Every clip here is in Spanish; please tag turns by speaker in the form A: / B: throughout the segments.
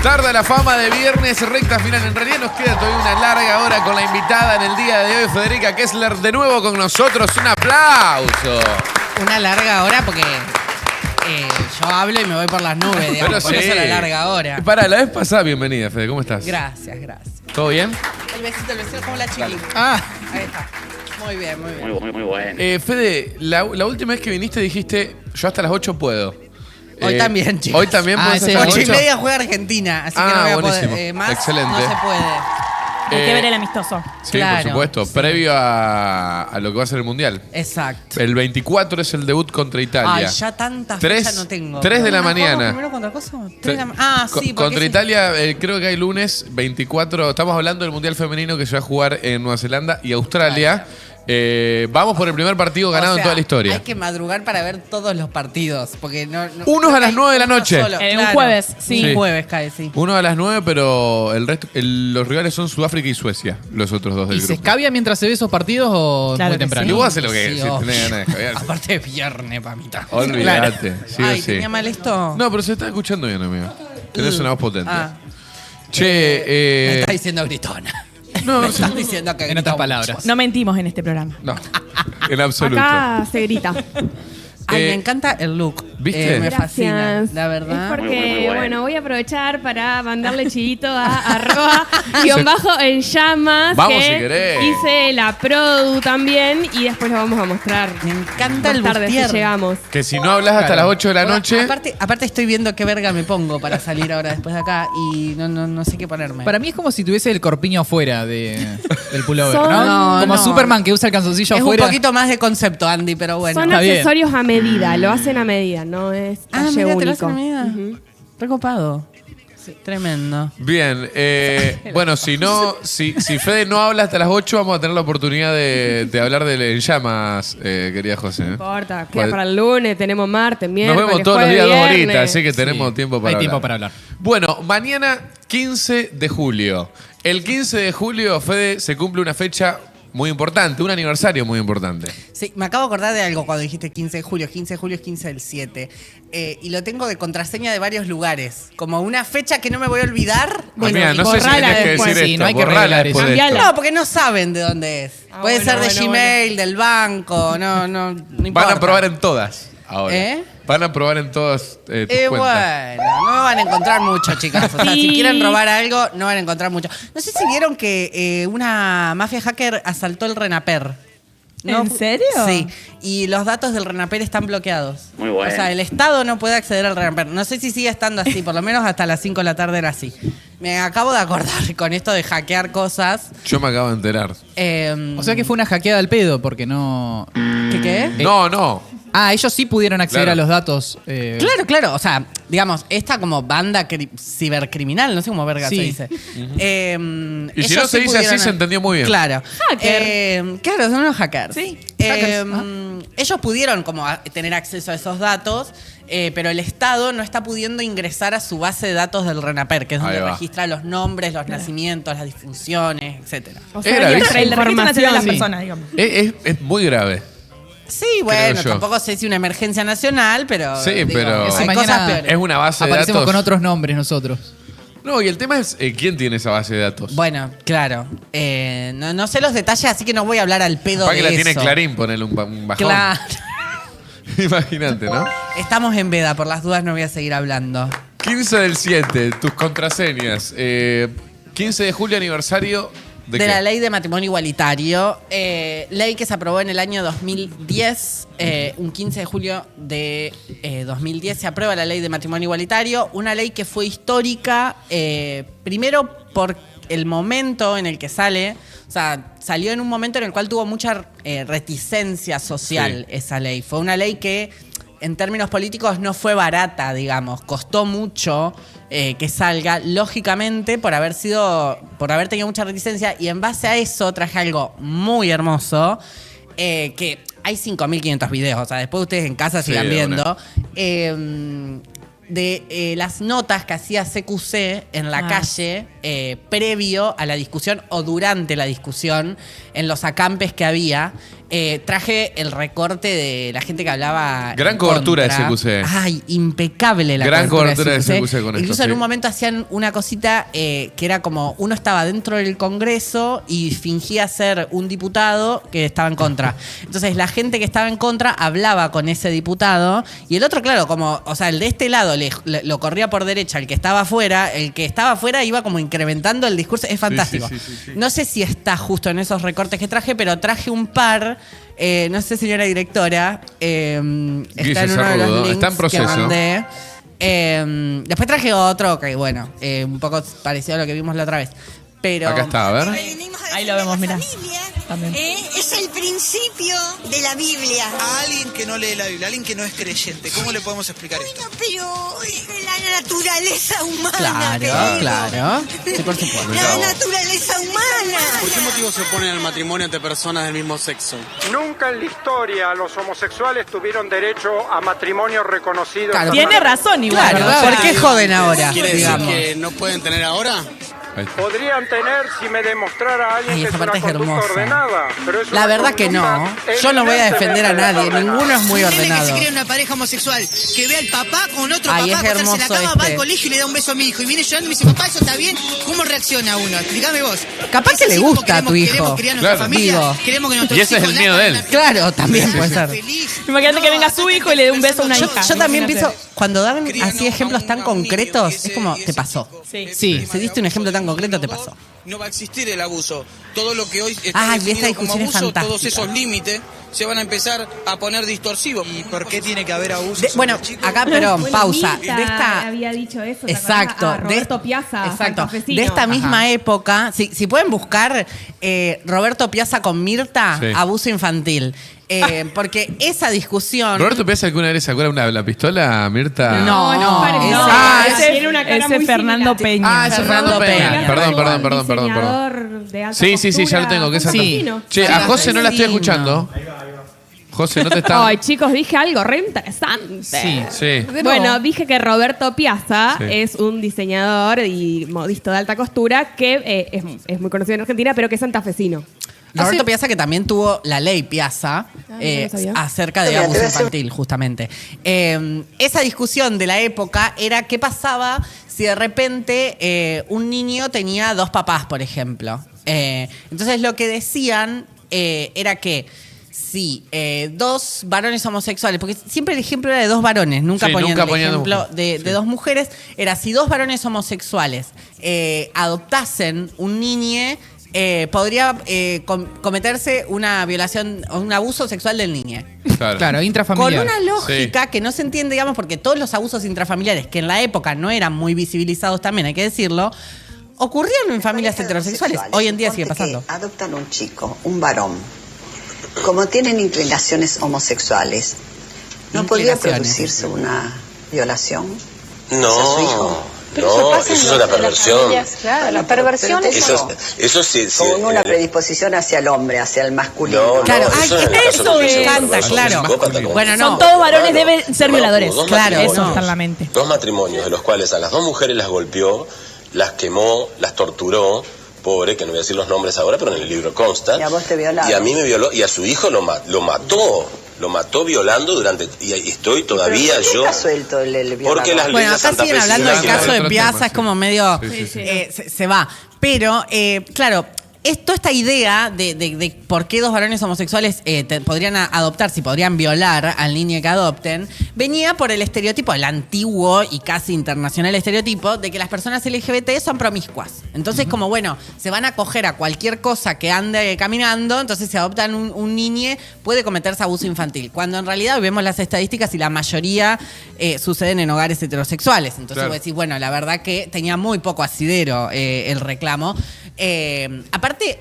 A: Tarda la fama de viernes, recta final. En realidad nos queda todavía una larga hora con la invitada en el día de hoy, Federica Kessler, de nuevo con nosotros. Un aplauso.
B: Una larga hora porque yo hablo y me voy por las nubes, digamos, por eso la larga hora.
A: Para, la vez pasada, bienvenida, Fede, ¿cómo estás?
B: Gracias.
A: ¿Todo bien?
B: El besito, como la chiqui.
A: Ah,
B: ahí está. Muy bien.
C: Muy bueno.
A: Fede, la última vez que viniste dijiste, yo hasta las 8 puedo.
B: Hoy también, chicos.
A: Hoy también puedes
B: sí,
A: hasta las
B: 8 y
A: 8.
B: media juega Argentina, así que no voy a
A: buenísimo.
B: poder. Más
A: Excelente.
B: no se puede.
D: Hay que ver el amistoso.
A: Sí,
B: Claro,
A: por supuesto.
B: sí.
A: Previo a lo que va a ser el Mundial.
B: Exacto.
A: El 24 es el debut contra Italia.
B: Ay, ya tantas fechas no tengo.
A: 3 de la mañana.
B: ¿Primero contra cosa? Sí, porque
A: Contra Italia, creo que hay lunes 24. Estamos hablando del Mundial Femenino que se va a jugar en Nueva Zelanda y Australia. Vamos por el primer partido ganado en toda la historia.
B: Hay que madrugar para ver todos los partidos. Porque
A: Unos a las 9 de la noche.
D: Un jueves, sí.
B: Un jueves cae, sí.
A: Uno a las 9, pero el resto, los rivales son Sudáfrica y Suecia, los otros dos del
E: ¿Y
A: grupo.
E: se escabia mientras se ve esos partidos o
D: Claro
E: muy
D: que
E: temprano?
A: Y vos haces lo que
B: Sí,
A: si
B: obvio.
A: tenés ganas de escabear.
B: Aparte es viernes, pamita.
A: Olvídate. Sí o
B: Ay,
A: sí.
B: ¿tenía mal esto?
A: No, pero se está escuchando bien, amigo. Tenés una voz potente.
B: Ah. Me
A: Che,
B: está diciendo gritona.
A: no,
B: Me
A: no,
B: estás diciendo que
E: En
B: grita
E: otras
B: mucho.
E: palabras.
D: No mentimos en este programa.
A: no, en absoluto.
D: Acá se grita.
B: Ay,
A: Eh,
B: me encanta el look.
A: ¿viste?
B: Me
F: Gracias.
B: fascina, la
F: Es
B: verdad.
F: porque,
C: Muy bueno.
F: bueno, voy a aprovechar para mandarle chivito a @_ en llamas.
A: Vamos,
F: que
A: si querés.
F: hice la produ también y después lo vamos a mostrar.
B: Me encanta
F: Más
B: el
F: tarde si
B: bustier.
F: llegamos.
A: Que si no hablas hasta
E: Claro.
A: las 8 de la
B: Bueno,
A: noche.
B: Aparte estoy viendo qué verga me pongo para salir ahora después de acá y no sé qué ponerme.
E: Para mí es como si tuviese el corpiño afuera del pullover,
F: Son-
E: ¿no?
B: No,
E: Como
B: no.
E: Superman que usa el calzoncillo
B: es
E: afuera.
B: un poquito más de concepto, Andy, pero bueno.
F: Son
E: está bien.
F: accesorios a medida, lo hacen a medida, no es talle
B: mira, te lo
F: único.
B: hacen a medida. Recopado. Sí, tremendo.
A: Bien, bueno, si Fede no habla hasta las 8, vamos a tener la oportunidad de hablar de En Llamas, querida José.
F: No importa, queda
A: Pues-
F: para el lunes, tenemos martes,
A: Nos
F: miércoles,
A: vemos todos los
F: jueves,
A: días 2
F: viernes.
A: horitas, así que tenemos tiempo para
E: Hay
A: hablar.
E: tiempo para hablar.
A: Bueno, mañana 15 de julio. El 15 de julio, Fede, se cumple una fecha muy importante, un aniversario muy importante.
B: Sí, me acabo de acordar de algo cuando dijiste 15 de julio. 15 de julio es 15 del 7. Y lo tengo de contraseña de varios lugares. Como una fecha que no me voy a olvidar.
A: Amiga, no sé si
F: borrala
A: tenés que
F: después.
A: decir
E: Sí,
A: esto.
E: no hay que
A: borrala
E: revelar
A: después
E: eso.
A: de esto.
F: Cambiala.
B: No, porque no saben de dónde es. Puede
F: bueno,
B: ser de
F: bueno,
B: Gmail, del banco, no importa.
A: Van a probar en todas ahora.
B: ¿Eh?
A: Van a probar en todas tus cuentas.
B: Bueno, no me van a encontrar mucho, chicas. O sea,
F: Sí.
B: si quieren robar algo, no van a encontrar mucho. No sé si vieron que una mafia hacker asaltó el Renaper.
D: ¿En serio?
B: Sí. Y los datos del Renaper están bloqueados.
C: Muy bueno.
B: O sea, el Estado no puede acceder al Renaper. No sé si sigue estando así, por lo menos hasta las 5 de la tarde era así. Me acabo de acordar con esto de hackear cosas.
A: Yo me acabo de enterar.
E: O sea que fue una hackeada al pedo porque no...
B: ¿Qué?
A: No.
E: Ellos sí pudieron acceder
A: Claro.
E: a los datos.
B: Claro. O sea, digamos, esta como banda cibercriminal, no sé cómo verga
E: Sí.
B: se dice.
A: Y si no se dice así, se entendió muy bien.
B: Claro.
F: Hacker.
B: Claro, son unos hackers.
F: Sí,
B: Ellos pudieron como tener acceso a esos datos, pero el Estado no está pudiendo ingresar a su base de datos del Renaper, que es donde
A: Ahí va.
B: registra los nombres, los nacimientos, las difunciones, etcétera.
F: O
A: Era
F: sea,
A: gravísimo.
F: hay
D: El registro nacional de las
E: Sí.
D: personas, digamos.
A: Es muy grave.
B: Sí, bueno,
A: yo.
B: tampoco sé si una emergencia nacional, pero
A: Sí,
B: digo,
A: pero-
E: Ese
B: hay
E: mañana
B: cosas peores.
A: Es una base de
E: Aparecemos
A: datos.
E: con otros nombres nosotros.
A: No, y el tema es quién tiene esa base de datos.
B: Bueno, claro. No sé los detalles, así que no voy a hablar al pedo
A: Para
B: de
A: que la
B: eso.
A: tiene Clarín, ponerle un bajón.
B: Claro.
A: Imagínate, ¿no?
B: Estamos en veda, por las dudas no voy a seguir hablando.
A: 15 del 7, tus contraseñas. 15 de julio, aniversario de
B: De
A: qué?
B: la ley de matrimonio igualitario, ley que se aprobó en el año 2010, un 15 de julio de 2010 se aprueba la ley de matrimonio igualitario, una ley que fue histórica, primero por el momento en el que sale, o sea, salió en un momento en el cual tuvo mucha reticencia social
A: Sí.
B: esa ley. Fue una ley que en términos políticos no fue barata, digamos, costó mucho que salga, lógicamente por haber tenido mucha reticencia, y en base a eso traje algo muy hermoso, que hay 5.500 videos, o sea, después ustedes en casa
A: Sí,
B: sigan
A: de
B: viendo, de las notas que hacía CQC en la calle previo a la discusión o durante la discusión en los acampes que había. traje el recorte de la gente que hablaba.
A: Gran
B: en
A: cobertura
B: contra.
A: de CQC.
B: Ay, impecable la
A: Gran
B: cobertura
A: de CQC con
B: Incluso
A: esto,
B: en
A: sí.
B: un momento hacían una cosita que era como uno estaba dentro del Congreso y fingía ser un diputado que estaba en contra. Entonces la gente que estaba en contra hablaba con ese diputado y el otro, claro, como, o sea, el de este lado lo corría por derecha, el que estaba afuera iba como incrementando el discurso. Es fantástico.
A: Sí.
B: No sé si está justo en esos recortes que traje, pero traje un par. No sé, señora directora. Está en uno de los links
A: está en proceso.
B: que mandé. Después traje otro que, bueno, un poco parecido a lo que vimos la otra vez. Pero
A: Acá está, a ver.
D: Ahí lo vemos, mira. También.
C: Es el principio de la Biblia.
G: A alguien que no lee la Biblia, a alguien que no es creyente, ¿cómo le podemos explicar esto?
C: Bueno, pero la naturaleza humana.
B: Claro. Sí, por supuesto.
C: La naturaleza humana.
H: ¿Por qué motivo se oponen al matrimonio entre personas del mismo sexo?
I: Nunca en la historia los homosexuales tuvieron derecho a matrimonio reconocido.
B: Claro,
D: Tiene razón igual.
B: Claro,
D: ¿verdad?
B: ¿por qué joden ahora?
H: ¿Quiere decir
B: Digamos.
H: que no pueden tener ahora?
A: Ahí está.
I: Podrían tener si me demostrara a alguien
B: Ay,
I: que
B: esa
I: es una
B: parte es
I: conducta
B: hermosa.
I: ordenada. Pero es
B: La
I: una
B: verdad que no.
I: conducta
B: Yo no voy a defender a nadie.
I: evidentemente
B: Ninguno es muy
G: Un nene que
B: ordenado.
G: se crea una pareja homosexual, que ve al papá con otro
B: Ay,
G: papá
B: es
G: acostarse en la
B: hermoso
G: cama, va al
B: este.
G: colegio y le da un beso a mi hijo. Y viene llorando y me dice, papá, ¿eso está bien? ¿Cómo reacciona uno? Explícame vos.
B: Capaz
G: ¿Es
B: que le
G: así como
B: gusta a tu hijo.
G: Queremos criar nuestra
A: Claro.
G: familia.
B: Digo.
G: Queremos que nuestros
A: Y ese es
G: hijos
A: el miedo de él.
G: nazcan
B: Claro, también puede ser.
G: feliz.
D: Imagínate que venga su hijo y le dé un beso a una
B: Yo,
D: hija.
B: yo también
D: Imagínate.
B: pienso, cuando dan
G: Criando
B: así ejemplos tan
G: a un niño
B: concretos,
G: y ese-
B: es como,
G: y
B: te
G: ese
B: pasó.
G: chico,
D: Sí.
B: Sí, si diste un ejemplo tan concreto, te pasó.
G: No va a existir el abuso. Todo lo que hoy está
B: Ah, y esta
G: definido como
B: discusión es
G: abuso, todos
B: fantástica.
G: esos límites se van a empezar a poner distorsivos. ¿Y por qué tiene que haber abuso?
B: Bueno, acá, pero
F: Bueno,
B: pausa.
F: Mirta
B: De esta.
F: había dicho eso. ¿te
B: Exacto.
F: acordás? A Roberto Piazza.
B: Exacto.
F: santafesino.
B: De esta misma época, si pueden buscar Roberto Piazza con Mirta,
A: Sí.
B: abuso infantil. Porque esa discusión.
A: ¿Roberto Piazza alguna vez se acuerda la pistola, Mirta?
B: No,
F: parece.
B: ese-
F: Ah,
D: ese-
F: tiene una cara
D: ese
F: muy
D: Fernando
F: similar.
D: Peña.
A: Ah, ese es
B: Fernando
A: Fernando Peña.
B: Peña.
A: Perdón.
F: Diseñador de alta
A: Sí, ya lo tengo, que es
F: costura.
A: santafesino.
F: Santafesino.
A: Che, a José no la estoy
B: Santafesino.
A: escuchando. José, no te está.
F: Ay, chicos, dije algo re interesante.
A: Sí.
F: Bueno, dije que Roberto Piazza
A: Sí.
F: es un diseñador y modisto de alta costura que es muy conocido en Argentina, pero que es santafesino.
B: Roberto Piazza, que también tuvo la ley Piazza
F: no lo sabía.
B: acerca de abuso infantil, justamente. Esa discusión de la época era qué pasaba si de repente un niño tenía dos papás, por ejemplo. Entonces lo que decían era que si dos varones homosexuales, porque siempre el ejemplo era de dos varones, nunca
A: Sí,
B: ponían
A: nunca
B: el
A: ponían
B: ejemplo
A: dos-
B: de dos mujeres, era si dos varones homosexuales adoptasen un niño, podría cometerse una violación o un abuso sexual del niño.
A: Claro.
E: Claro,
B: Con
E: intrafamiliar.
B: una lógica que no se entiende, digamos, porque todos los abusos intrafamiliares, que en la época no eran muy visibilizados también, hay que decirlo, ocurrían en familias heterosexuales. Hoy en día sigue pasando.
J: Que adoptan un chico, un varón. Como tienen inclinaciones homosexuales, ¿no podría
B: Inclinaciones.
J: producirse una violación?
K: No, eso es una perversión.
J: Claro, la perversión es
K: Eso sí, sí.
J: con una predisposición hacia el hombre, hacia el masculino.
K: No,
B: Claro,
K: no,
B: ay,
K: eso es en el caso
B: eso
K: de que sea
B: me encanta,
K: perverso,
B: claro.
K: psicópata, como-
B: Bueno, no.
D: Son todos varones,
K: Claro.
D: deben ser
K: No,
D: violadores.
K: dos
B: Claro,
K: matrimonios,
D: Eso
B: no.
D: está en la mente.
K: Dos matrimonios de los cuales a las dos mujeres las golpeó, las quemó, las torturó. Pobre, que no voy a decir los nombres ahora, pero en el libro consta.
J: Y a vos te violaron.
K: Y a mí me violó, y a su hijo lo mató. Lo mató violando durante. Y estoy todavía
J: ¿Por qué
K: yo.
J: está suelto el violador?
K: Porque las
B: Bueno,
K: leyes
B: acá siguen hablando del
K: santafesinas-
B: caso de
A: Otro
B: Piazza,
A: tema,
B: es como medio.
A: Sí, sí.
B: Se va. Pero, claro. Toda esta idea de por qué dos varones homosexuales podrían adoptar, si podrían violar al niño que adopten, venía por el estereotipo, el antiguo y casi internacional estereotipo, de que las personas LGBT son promiscuas. Entonces, como bueno, se van a coger a cualquier cosa que ande caminando, entonces si adoptan un niño, puede cometerse abuso infantil. Cuando en realidad vemos las estadísticas y la mayoría suceden en hogares heterosexuales. Entonces
A: Claro.
B: vos decís, bueno, la verdad que tenía muy poco asidero el reclamo. Aparte,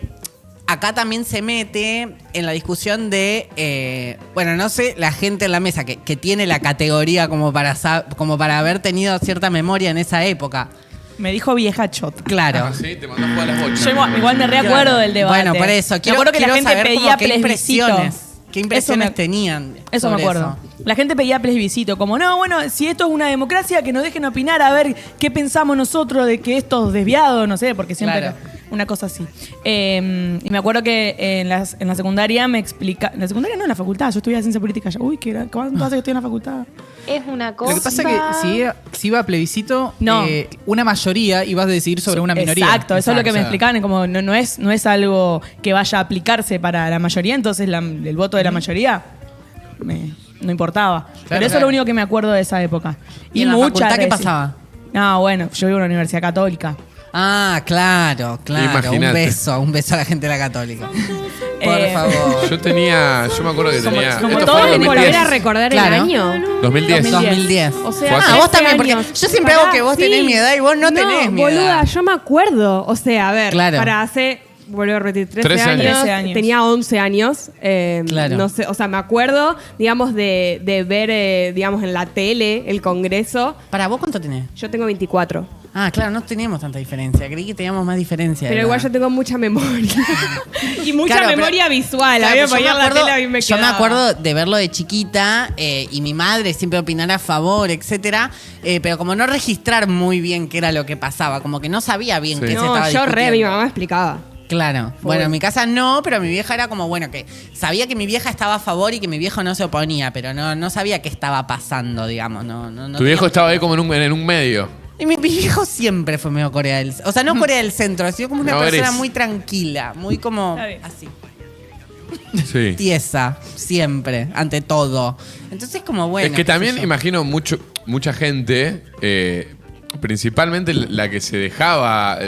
B: acá también se mete en la discusión de, bueno, no sé, la gente en la mesa que tiene la categoría como para haber tenido cierta memoria en esa época.
D: Me dijo vieja chota.
B: Claro.
A: Ah, sí, te mandó a jugar a las bochas.
D: Yo igual me reacuerdo del debate.
B: Bueno, por eso.
D: Me acuerdo que la
B: quiero
D: gente
B: saber como
D: pedía
B: qué
D: plebiscito.
B: ¿Qué impresiones
D: Eso me-
B: tenían?
D: Eso me
B: sobre
D: acuerdo. La gente pedía plebiscito, como, no, bueno, si esto es una democracia, que nos dejen opinar a ver qué pensamos nosotros de que estos desviados, no sé, porque siempre...
B: Claro.
D: Una cosa así. Y me acuerdo que en la secundaria me explica... En la secundaria no, en la facultad. Yo estudiaba ciencia política ya. Uy, ¿cuánto hace que estoy en la facultad?
L: Es una cosa...
E: Lo que pasa es que si iba a plebiscito,
D: No.
E: una mayoría ibas a decidir sobre una minoría.
D: Exacto, eso es lo que me explicaban. Como no es algo que vaya a aplicarse para la mayoría, entonces el voto de la mayoría no importaba. Pero eso es lo único que me acuerdo de esa época.
B: ¿Y en la facultad qué pasaba?
D: No, bueno, yo vivo en una universidad católica.
B: Ah, claro.
A: Imagínate.
B: Un beso a la gente de la católica. Por favor.
A: Yo me acuerdo que tenía...
F: Como
A: esto
F: todos
A: fue en
F: en
A: 2010.
F: volver a recordar
B: Claro.
F: el año.
A: 2010.
F: O sea,
A: Fue
B: vos también, porque
F: años.
B: yo siempre hago que vos tenés mi edad y vos no tenés mi
F: boluda,
B: edad.
F: yo me acuerdo. O sea, a ver,
B: Claro.
F: para hace... Vuelvo a repetir, 13
A: 13
F: años,
A: años.
D: 13 años.
F: Tenía 11 años.
B: Claro.
F: No sé, o sea, me acuerdo, digamos, de ver, digamos, en la tele el congreso.
B: ¿Para vos cuánto tenés?
F: Yo tengo 24.
B: Ah, claro, no teníamos tanta diferencia. Creí que teníamos más diferencia.
F: Pero
B: de
F: igual
B: edad.
F: yo tengo mucha memoria. Y mucha
B: Claro, pero-
F: memoria visual.
B: Claro,
F: a mí me
B: pero
F: ponía la tele, a mí me
B: yo me
F: quedaba.
B: acuerdo de verlo de chiquita y mi madre siempre opinar a favor, etcétera, pero como no registrar muy bien qué era lo que pasaba, como que no sabía bien
A: Sí.
B: qué se
F: No,
B: estaba
F: yo
B: discutiendo.
F: mi mamá explicaba.
B: Claro. Bueno, en mi casa no, pero mi vieja era como, bueno, que sabía que mi vieja estaba a favor y que mi viejo no se oponía, pero no sabía qué estaba pasando, digamos. No
A: Tu viejo
B: tenía-
A: estaba ahí como en un medio.
B: Y mi viejo siempre fue medio Corea del... O sea, no Corea del Centro, ha sido como una
A: No
B: persona
A: eres.
B: muy tranquila, muy como
D: Está bien.
B: así.
A: Sí.
B: Tiesa, siempre, ante todo. Entonces, como bueno.
A: Es que
B: qué sé
A: también
B: yo.
A: imagino mucha gente, principalmente la que se dejaba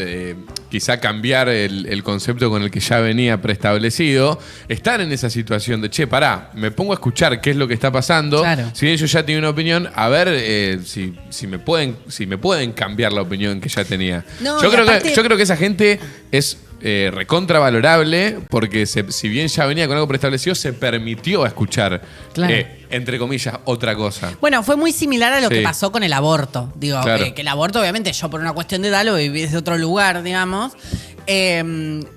A: quizá cambiar el concepto con el que ya venía preestablecido, están en esa situación de, che, pará, me pongo a escuchar qué es lo que está pasando.
B: Claro.
A: Si bien yo ya tenía una opinión, a ver si me pueden cambiar la opinión que ya tenía.
B: No,
A: yo
B: y
A: creo
B: aparte-
A: yo creo que esa gente es recontravalorable porque si bien ya venía con algo preestablecido, se permitió escuchar,
B: Claro.
A: entre comillas, otra cosa.
B: Bueno, fue muy similar a lo
A: Sí.
B: que pasó con el aborto. Digo,
A: Claro.
B: que el aborto, obviamente, yo por una cuestión de edad lo viví desde otro lugar, digamos.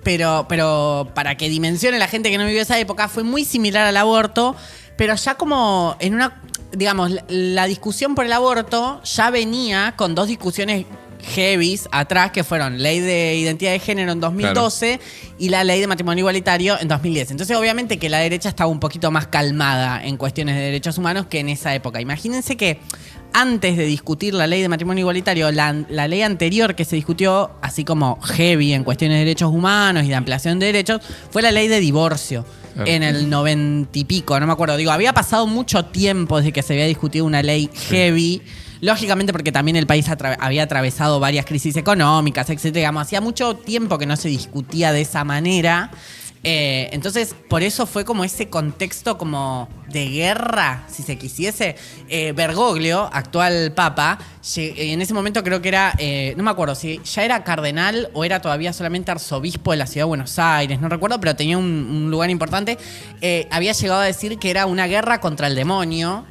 B: Pero para que dimensione la gente que no vivió esa época, fue muy similar al aborto, pero ya como en una. Digamos, la discusión por el aborto ya venía con dos discusiones heavies atrás, que fueron ley de identidad de género en 2012 y la ley de matrimonio igualitario en 2010. Entonces, obviamente que la derecha estaba un poquito más calmada en cuestiones de derechos humanos que en esa época. Imagínense que antes de discutir la ley de matrimonio igualitario, la ley anterior que se discutió, así como heavy en cuestiones de derechos humanos y de ampliación de derechos, fue la ley de divorcio.
A: Claro.
B: En el 90 y pico, no me acuerdo. Digo, había pasado mucho tiempo desde que se había discutido una ley heavy. Lógicamente porque también el país había atravesado varias crisis económicas, etc. Digamos, hacía mucho tiempo que no se discutía de esa manera. Entonces, por eso fue como ese contexto como de guerra, si se quisiese. Bergoglio, actual papa, en ese momento creo que era, no me acuerdo si ya era cardenal o era todavía solamente arzobispo de la ciudad de Buenos Aires, no recuerdo, pero tenía un lugar importante. Había llegado a decir que era una guerra contra el demonio.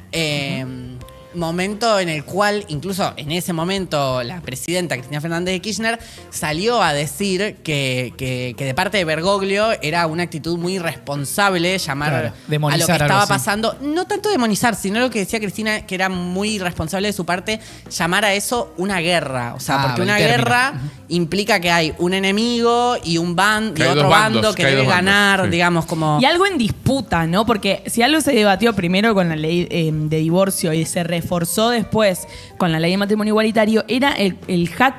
B: Momento en el cual, incluso en ese momento, la presidenta Cristina Fernández de Kirchner salió a decir que de parte de Bergoglio era una actitud muy irresponsable llamar
E: Claro,
B: a lo que
E: demonizar algo
B: estaba
E: así.
B: pasando. No tanto demonizar, sino lo que decía Cristina, que era muy irresponsable de su parte llamar a eso una guerra. O sea, porque
E: el
B: una
E: término.
B: guerra implica que hay un enemigo y un bando
A: Que
B: y
A: hay
B: otro
A: dos bandos,
B: bando que
A: que hay
B: debe
A: dos bandos,
B: ganar,
A: sí.
B: digamos, como...
D: Y algo en disputa, ¿no? Porque si algo se debatió primero con la ley de divorcio y se reforzó después con la ley de matrimonio igualitario, era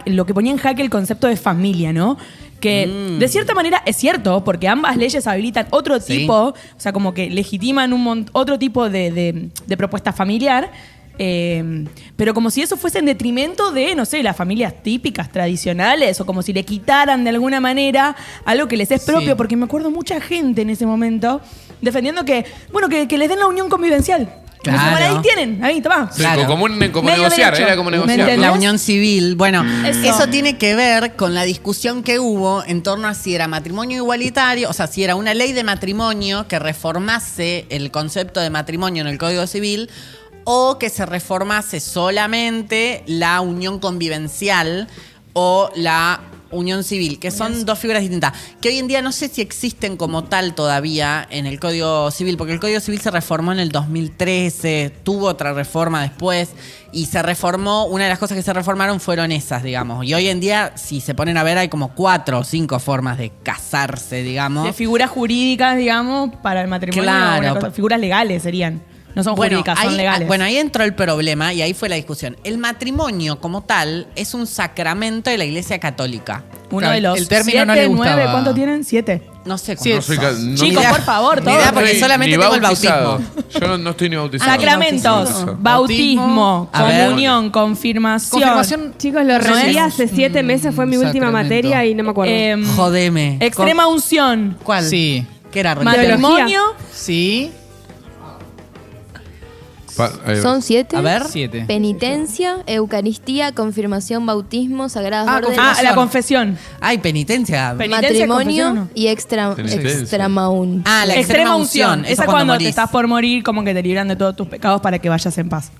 D: lo que ponía en jaque el concepto de familia, ¿no? Que de cierta manera es cierto, porque ambas leyes habilitan otro
B: Sí.
D: tipo, o sea, como que legitiman otro tipo de propuesta familiar. Pero como si eso fuese en detrimento de, no sé, las familias típicas, tradicionales, o como si le quitaran de alguna manera algo que les es propio,
E: Sí.
D: porque me acuerdo mucha gente en ese momento defendiendo que, bueno, que les den la unión convivencial. Como si,
B: Claro.
D: bueno, ahí tienen, ahí, tomá.
A: Sí,
B: Claro.
A: como
D: Medio
A: negociar,
D: derecho.
A: era como
D: ¿Me
A: negociar.
D: entendés?
A: ¿no?
B: La unión civil. Bueno,
D: Eso.
B: eso tiene que ver con la discusión que hubo en torno a si era matrimonio igualitario, o sea, si era una ley de matrimonio que reformase el concepto de matrimonio en el Código Civil o que se reformase solamente la unión convivencial o la unión civil, que son dos figuras distintas, que hoy en día no sé si existen como tal todavía en el Código Civil, porque el Código Civil se reformó en el 2013, tuvo otra reforma después, y se reformó, una de las cosas que se reformaron fueron esas, digamos. Y hoy en día, si se ponen a ver, hay como 4 o 5 formas de casarse, digamos.
D: De figuras jurídicas, digamos, para el matrimonio.
B: Claro.
D: Figuras legales serían. No son jurídicas, son legales.
B: Bueno, ahí entró el problema y ahí fue la discusión. El matrimonio como tal es un sacramento de la Iglesia Católica.
D: Uno de los
E: el término
D: 7,
E: no le gustaba.
D: 9, ¿cuántos tienen? 7.
B: No sé
E: Sí,
B: cuántos son.
D: Chicos, por favor,
B: Ni idea,
D: todos.
B: porque solamente
A: Ni
B: tengo el
A: bautizado.
B: bautismo.
A: Yo no estoy ni bautizado.
D: Sacramentos, bautismo,
B: A ver.
D: comunión, confirmación.
E: Confirmación.
F: Chicos, lo recibí hace 7 meses, fue mi última
E: sacramento.
F: materia y no me acuerdo.
B: Jodeme.
D: Extrema unción.
B: ¿Cuál?
E: Sí.
B: ¿Qué era?
D: Matrimonio.
E: Sí.
L: Son 7.
B: A ver.
E: 7.
L: Penitencia, Eucaristía, confirmación, bautismo, sagradas órdenes,
D: la confesión.
B: Ay, penitencia.
D: Penitencia,
L: matrimonio
D: confesión,
L: y extramaún.
B: Ah, la
D: extrema unción.
B: Eso
D: Esa cuando te
B: morís.
D: estás por morir, como que te libran de todos tus pecados para que vayas en paz.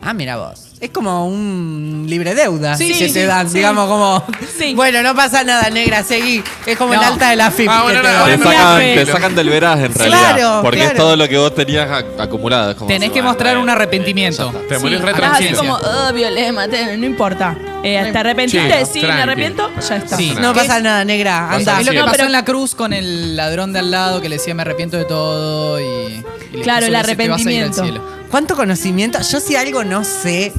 B: Ah, mira vos. Es como un libre deuda.
D: Sí,
B: que
D: sí,
B: te dan,
D: sí.
B: digamos, como.
D: Sí.
B: Bueno, no pasa nada, negra, seguí. Es como el alta de la FIP.
A: Ah, bueno,
B: que te
A: no,
B: dan.
M: Te sacan del veraz en realidad.
B: Claro,
M: porque
B: claro.
M: es todo lo que vos tenías acumulado. Es como
E: Tenés que mostrar un arrepentimiento.
A: Te morís re
D: Estás así
A: tranquilo.
D: como, Violema, no importa. ¿Te arrepentiste? Sí, me
A: tranqui.
D: arrepiento. Ya está.
E: Sí.
B: No pasa nada, negra. Anda.
E: Es lo que
D: No,
E: pasó
D: pero-
E: en la cruz con el ladrón de al lado que le decía me arrepiento de todo y
D: Claro, el
E: Jesús le dice, "Te vas a ir al
D: arrepentimiento".
E: cielo".
B: ¿Cuánto conocimiento? Yo si algo no sé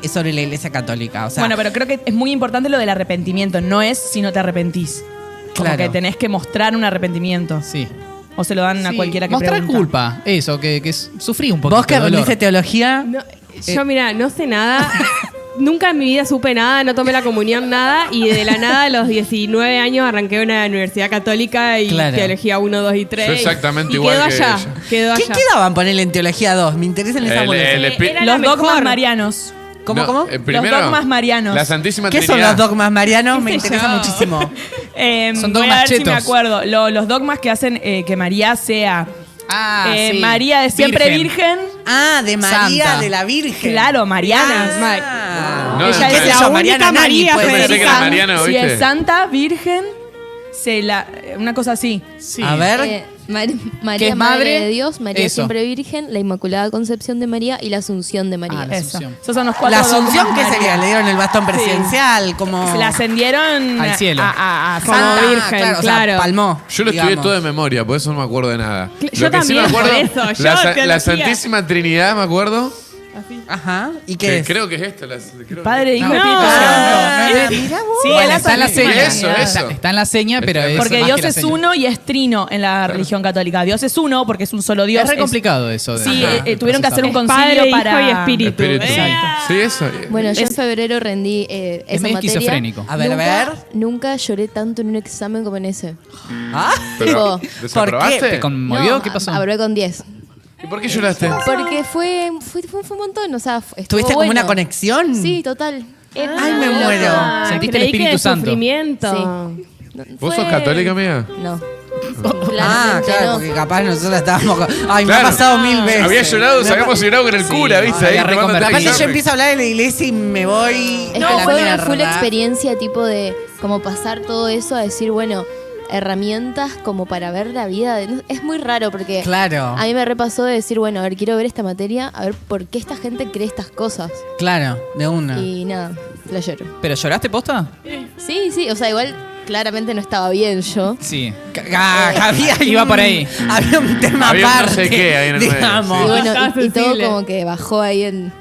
B: es sobre la Iglesia Católica. O sea,
D: Bueno, pero creo que es muy importante lo del arrepentimiento. No es si no te arrepentís. Como
B: Claro.
D: que tenés que mostrar un arrepentimiento.
E: Sí.
D: O se lo dan a
E: Sí,
D: cualquiera que
E: mostrar
D: pregunta.
E: culpa. Eso, que sufrí un poquito
B: vos que
E: de dolor.
B: aprendiste teología.
F: No, yo, mira, no sé nada. Nunca en mi vida supe nada, no tomé la comunión, nada. Y de la nada, a los 19 años, arranqué una universidad católica y
B: Claro.
F: teología 1, 2 y 3.
A: Yo exactamente
F: y
A: igual
F: quedó
A: que
F: allá.
A: ella.
F: Quedó
B: ¿Qué
F: allá.
B: quedaban ponerle en teología 2? Me interesan esas boludeces.
F: Era la
D: Los dogmas
F: mejor.
D: marianos.
B: ¿Cómo?
A: Primero,
D: Los dogmas marianos.
A: La Santísima
B: ¿Qué son
A: Trinidad.
B: los dogmas marianos? Me
F: ¿Qué sé
B: interesa
F: yo?
B: muchísimo.
E: Son
D: Voy a
E: dogmas
D: ver si me
E: chetos.
D: acuerdo. Los dogmas que hacen que María sea
E: Sí.
D: María de siempre virgen.
B: Ah, de María,
E: Santa.
B: de la Virgen.
D: Claro, Mariana.
A: No,
D: Ella
A: no,
D: es
A: no,
D: la
A: no,
D: única
B: Mariana Nani,
D: María.
B: puede
A: Yo pensé
B: ser.
A: que era Mariana,
D: Si
A: ¿viste?
D: es santa, virgen, una cosa así.
B: A ver.
L: María,
E: es
L: Madre
E: madre?
L: de Dios, María
E: Eso.
L: siempre virgen, la Inmaculada Concepción de María y la Asunción de María.
E: La
D: Eso.
E: Asunción.
D: Esos son los 4
B: La Asunción,
D: dogmas
B: ¿qué
D: María.
B: sería? Le dieron el bastón presidencial, como.
D: Se la ascendieron
E: Al cielo.
D: a
F: Como
B: Santa,
F: virgen,
B: claro. O
F: claro.
B: sea, palmó.
A: Yo lo estudié
B: digamos.
A: todo de memoria, por eso no me acuerdo de nada.
F: Yo
A: Lo que sí me
F: también,
A: acuerdo,
F: por eso, yo
A: la
F: teología.
A: Santísima Trinidad, me acuerdo.
B: Ajá. ¿Y qué
A: Que
B: es?
A: creo que es esto. Creo
D: Padre, Hijo y
E: No.
D: Espíritu
B: Ah,
D: Santo.
B: mirá vos.
D: Sí,
E: Bueno,
D: es la
E: está en la
D: Santísima
E: seña.
A: Eso,
D: Trinidad.
A: eso.
E: Está en la seña, pero es
D: Porque
E: más
D: Dios
E: que la
D: es
E: seña.
D: uno y es trino en la religión católica. Dios es uno porque es un solo Dios.
E: Es re complicado eso. de-
D: Sí,
E: de
D: tuvieron que hacer un
E: procesar.
D: concilio
F: Padre,
D: para...
F: Hijo y Espíritu.
A: Espíritu. Sí, eso.
L: Bueno, yo en febrero rendí esa
E: medio
L: materia.
E: esquizofrénico.
B: A ver, a ver.
L: Nunca lloré tanto en un examen como en ese.
B: Ah,
A: Pero,
L: Tipo,
A: ¿desaprobaste?
E: ¿Te conmovió?
L: No,
E: ¿Qué pasó?
L: Aprobé con 10.
A: ¿Y por qué lloraste?
L: Porque fue un montón, o sea, estuvo
B: ¿Tuviste como
L: bueno.
B: una conexión?
L: Sí, total.
B: Ay, me muero.
E: Sentiste el
F: Creí que
E: Espíritu
F: de
E: Santo.
F: sufrimiento.
L: Sí.
A: ¿Vos sos católica, amiga?
L: No.
B: Ah,
L: Claramente
B: claro,
L: no.
B: porque capaz nosotros estábamos. Ay, me
A: Claro.
B: ha pasado 1000 veces.
A: Había llorado, habíamos llorado con el cura, ¿viste?
E: había
A: Ahí tomándote
E: reconvertido.
B: Capaz que yo
A: examen.
B: empiezo a hablar de la iglesia y me voy.
L: Es
B: a
L: que
B: la
L: fue una
B: mierda.
L: full experiencia tipo de como pasar todo eso a decir, bueno, herramientas como para ver la vida. Es muy raro porque
B: Claro,
L: a mí me repasó de decir, bueno, a ver, quiero ver esta materia, a ver por qué esta gente cree estas cosas.
B: claro, de una.
L: Y nada, flashero.
E: ¿Pero lloraste posta?
L: Sí, sí, o sea, igual claramente no estaba bien yo.
E: Sí.
B: Había
E: Iba por ahí.
B: Había un tema
A: Había un no
B: aparte.
A: sé qué ahí en el medio,
B: digamos.
L: Y bueno,
F: Estaba
L: y todo
F: sensible.
L: como que bajó ahí en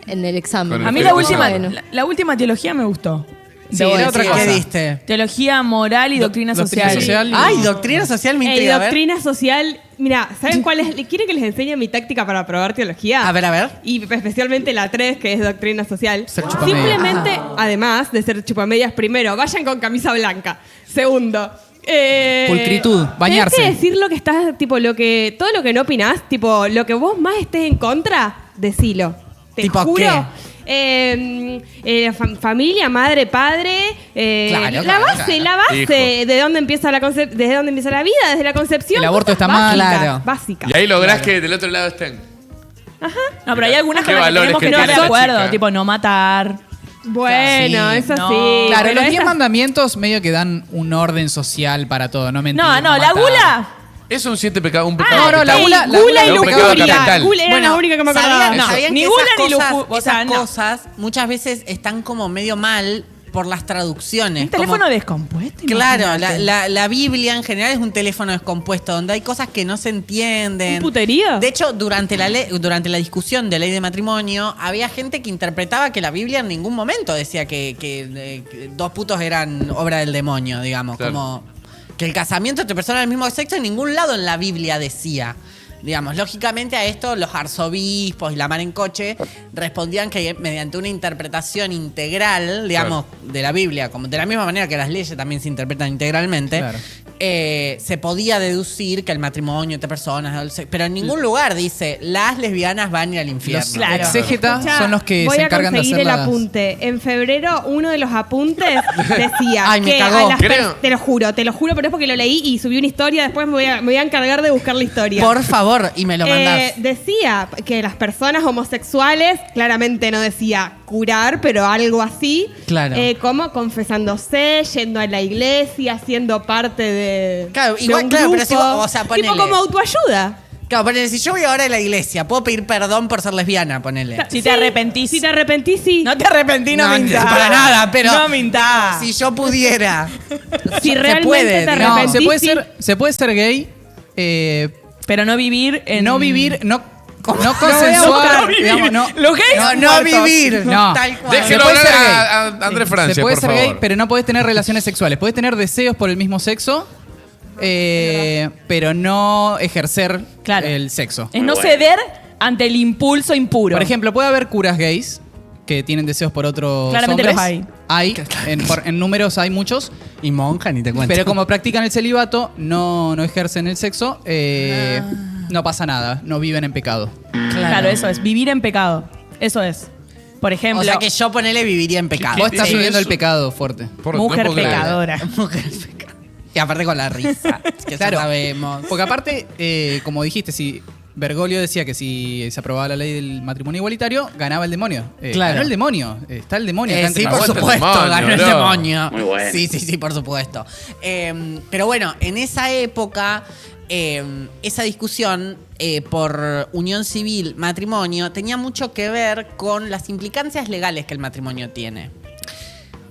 L: el examen.
A: Con
D: A mí
A: el
D: la
A: Espíritu
D: última,
L: Santo.
D: la última teología me gustó.
B: Sí,
D: Debo
B: ¿qué
D: decir.
E: cosa.
B: diste?
D: Teología moral y doctrina
E: Doctrina
D: social.
E: social.
B: Ay, doctrina social me intriga. A ver.
F: Doctrina social. Mira, ¿saben cuál es? ¿Quieren que les enseñe mi táctica para probar teología?
B: A ver, a ver.
F: Y especialmente la 3, que es doctrina social.
E: Ser chupamedias.
F: Simplemente, además de ser chupamedias, primero, vayan con camisa blanca. Segundo,
E: Pulcritud, bañarse.
F: Tienes que decir lo que estás, tipo, todo lo que no opinás, tipo, lo que vos más estés en contra, decilo. Te
B: ¿Tipo
F: juro. Familia, madre, padre,
B: Claro,
F: la base,
A: Hijo.
F: de dónde empieza desde dónde empieza la vida, desde la concepción.
E: El aborto
F: cosas
E: está mal.
F: básicas,
B: Claro.
F: básicas.
A: Y ahí lográs que del otro lado estén.
D: No, pero hay algunas
A: ¿Qué
D: con las que
A: valores
D: tenemos
A: que
D: que estar
A: tiene
D: de
A: esa
D: acuerdo.
A: chica?
D: Tipo, no matar.
F: Bueno,
B: Sí,
F: eso
D: no.
F: sí.
E: Claro,
F: pero
E: los 10
F: esas-
E: mandamientos medio que dan un orden social para todo, no mentir.
D: No, la
E: matar.
D: gula.
A: Es un 7 pecado, un pecado
E: no, la
A: capital.
E: gula-
F: Gula y
A: es un pecado
F: lujuria.
A: capital.
F: Gula era la única que me acordaba.
B: ¿Sabían,
A: Eso.
B: sabían
D: Ni
B: que
D: gula
B: esas
D: ni
B: cosas,
D: luju- o sea,
B: esas
D: no.
B: cosas muchas veces están como medio mal por las traducciones?
D: Un teléfono
B: Como-
D: descompuesto.
B: Claro,
D: imagínate.
B: la Biblia en general es un teléfono descompuesto, donde hay cosas que no se entienden.
F: ¿Un puterío?
B: De hecho, durante la discusión de ley de matrimonio, había gente que interpretaba que la Biblia en ningún momento decía que dos putos eran obra del demonio, digamos.
A: Claro.
B: Como que el casamiento entre personas del mismo sexo en ningún lado en la Biblia decía. Digamos, lógicamente a esto los arzobispos y la mar en coche respondían que mediante una interpretación integral, digamos, de la Biblia, como de la misma manera que las leyes también se interpretan integralmente,
E: Claro.
B: se podía deducir que el matrimonio entre personas, pero en ningún lugar dice las lesbianas van a ir al infierno.
E: Los
D: Claro.
E: exégetas
F: Escuchá,
E: son los que
F: voy
E: se
F: a
E: encargan de
F: conseguir
E: hacer
F: el
E: las...
F: apunte. En febrero, uno de los apuntes decía
B: Ay, me
F: que
B: cagó.
F: a las
A: Creo.
F: te lo juro, pero es porque lo leí y subí una historia. Después me voy a encargar de buscar la historia.
B: Por favor, y me lo mandás.
F: Decía que las personas homosexuales, claramente no decía curar, pero algo así,
B: Claro.
F: como confesándose, yendo a la iglesia, siendo parte de,
B: Claro,
F: de
B: igual,
F: un
B: claro,
F: grupo,
B: pero si vos- o sea,
F: tipo
B: ponele.
F: como autoayuda.
B: Claro, ponele, si yo voy ahora a la iglesia, ¿puedo pedir perdón por ser lesbiana? Ponele.
D: Si te arrepentís.
F: Si te arrepentís, sí.
D: No te arrepentís, no
B: No,
D: mintás.
B: para nada, pero-
D: No mintás.
B: Si yo pudiera.
F: Si
B: se
F: realmente
B: puede,
F: te
B: digamos.
E: No,
F: arrepentís,
E: se puede ser gay,
D: Pero no vivir en...
E: no vivir, no
F: voy a
E: consensuar,
F: buscar.
E: digamos, no.
D: Los gays
B: No,
D: son
B: no
D: muertos.
B: vivir.
E: No.
B: Tal cual.
A: Déjelo
E: Se puede
A: hablar
E: ser gay.
A: a Andrés Francia,
E: Se puede
A: por
E: ser
A: favor.
E: gay, pero no podés tener relaciones sexuales. Podés tener deseos por el mismo sexo, pero no ejercer
D: Claro.
E: el sexo.
D: Es no ceder ante el impulso impuro.
E: Por ejemplo, puede haber curas gays que tienen deseos por otros
D: Claramente
E: hombres.
D: los hay.
E: Hay, en números hay muchos.
B: Y monja, ni te cuento.
E: Pero como practican el celibato, no ejercen el sexo, no pasa nada, no viven en pecado.
D: Claro, eso es. Vivir en pecado. Eso es. Por ejemplo,
B: O sea que yo ponele viviría en pecado.
E: Vos estás
A: Sí.
E: viviendo el pecado fuerte.
D: mujer
A: no puedo creer.
D: pecadora.
B: Mujer pecado. Y aparte con la risa. Que
E: Claro.
B: ya sabemos.
E: Porque aparte, como dijiste, si Bergoglio decía que si se aprobaba la ley del matrimonio igualitario, ganaba el demonio.
B: Claro.
E: Ganó el demonio. Está el demonio acá entre
B: Sí, por
A: Aguanta el
B: supuesto,
A: demonio,
B: ganó el
A: bro.
B: demonio.
N: Muy bueno.
B: Sí, por supuesto. Pero bueno, en esa época, esa discusión por unión civil, matrimonio, tenía mucho que ver con las implicancias legales que el matrimonio tiene.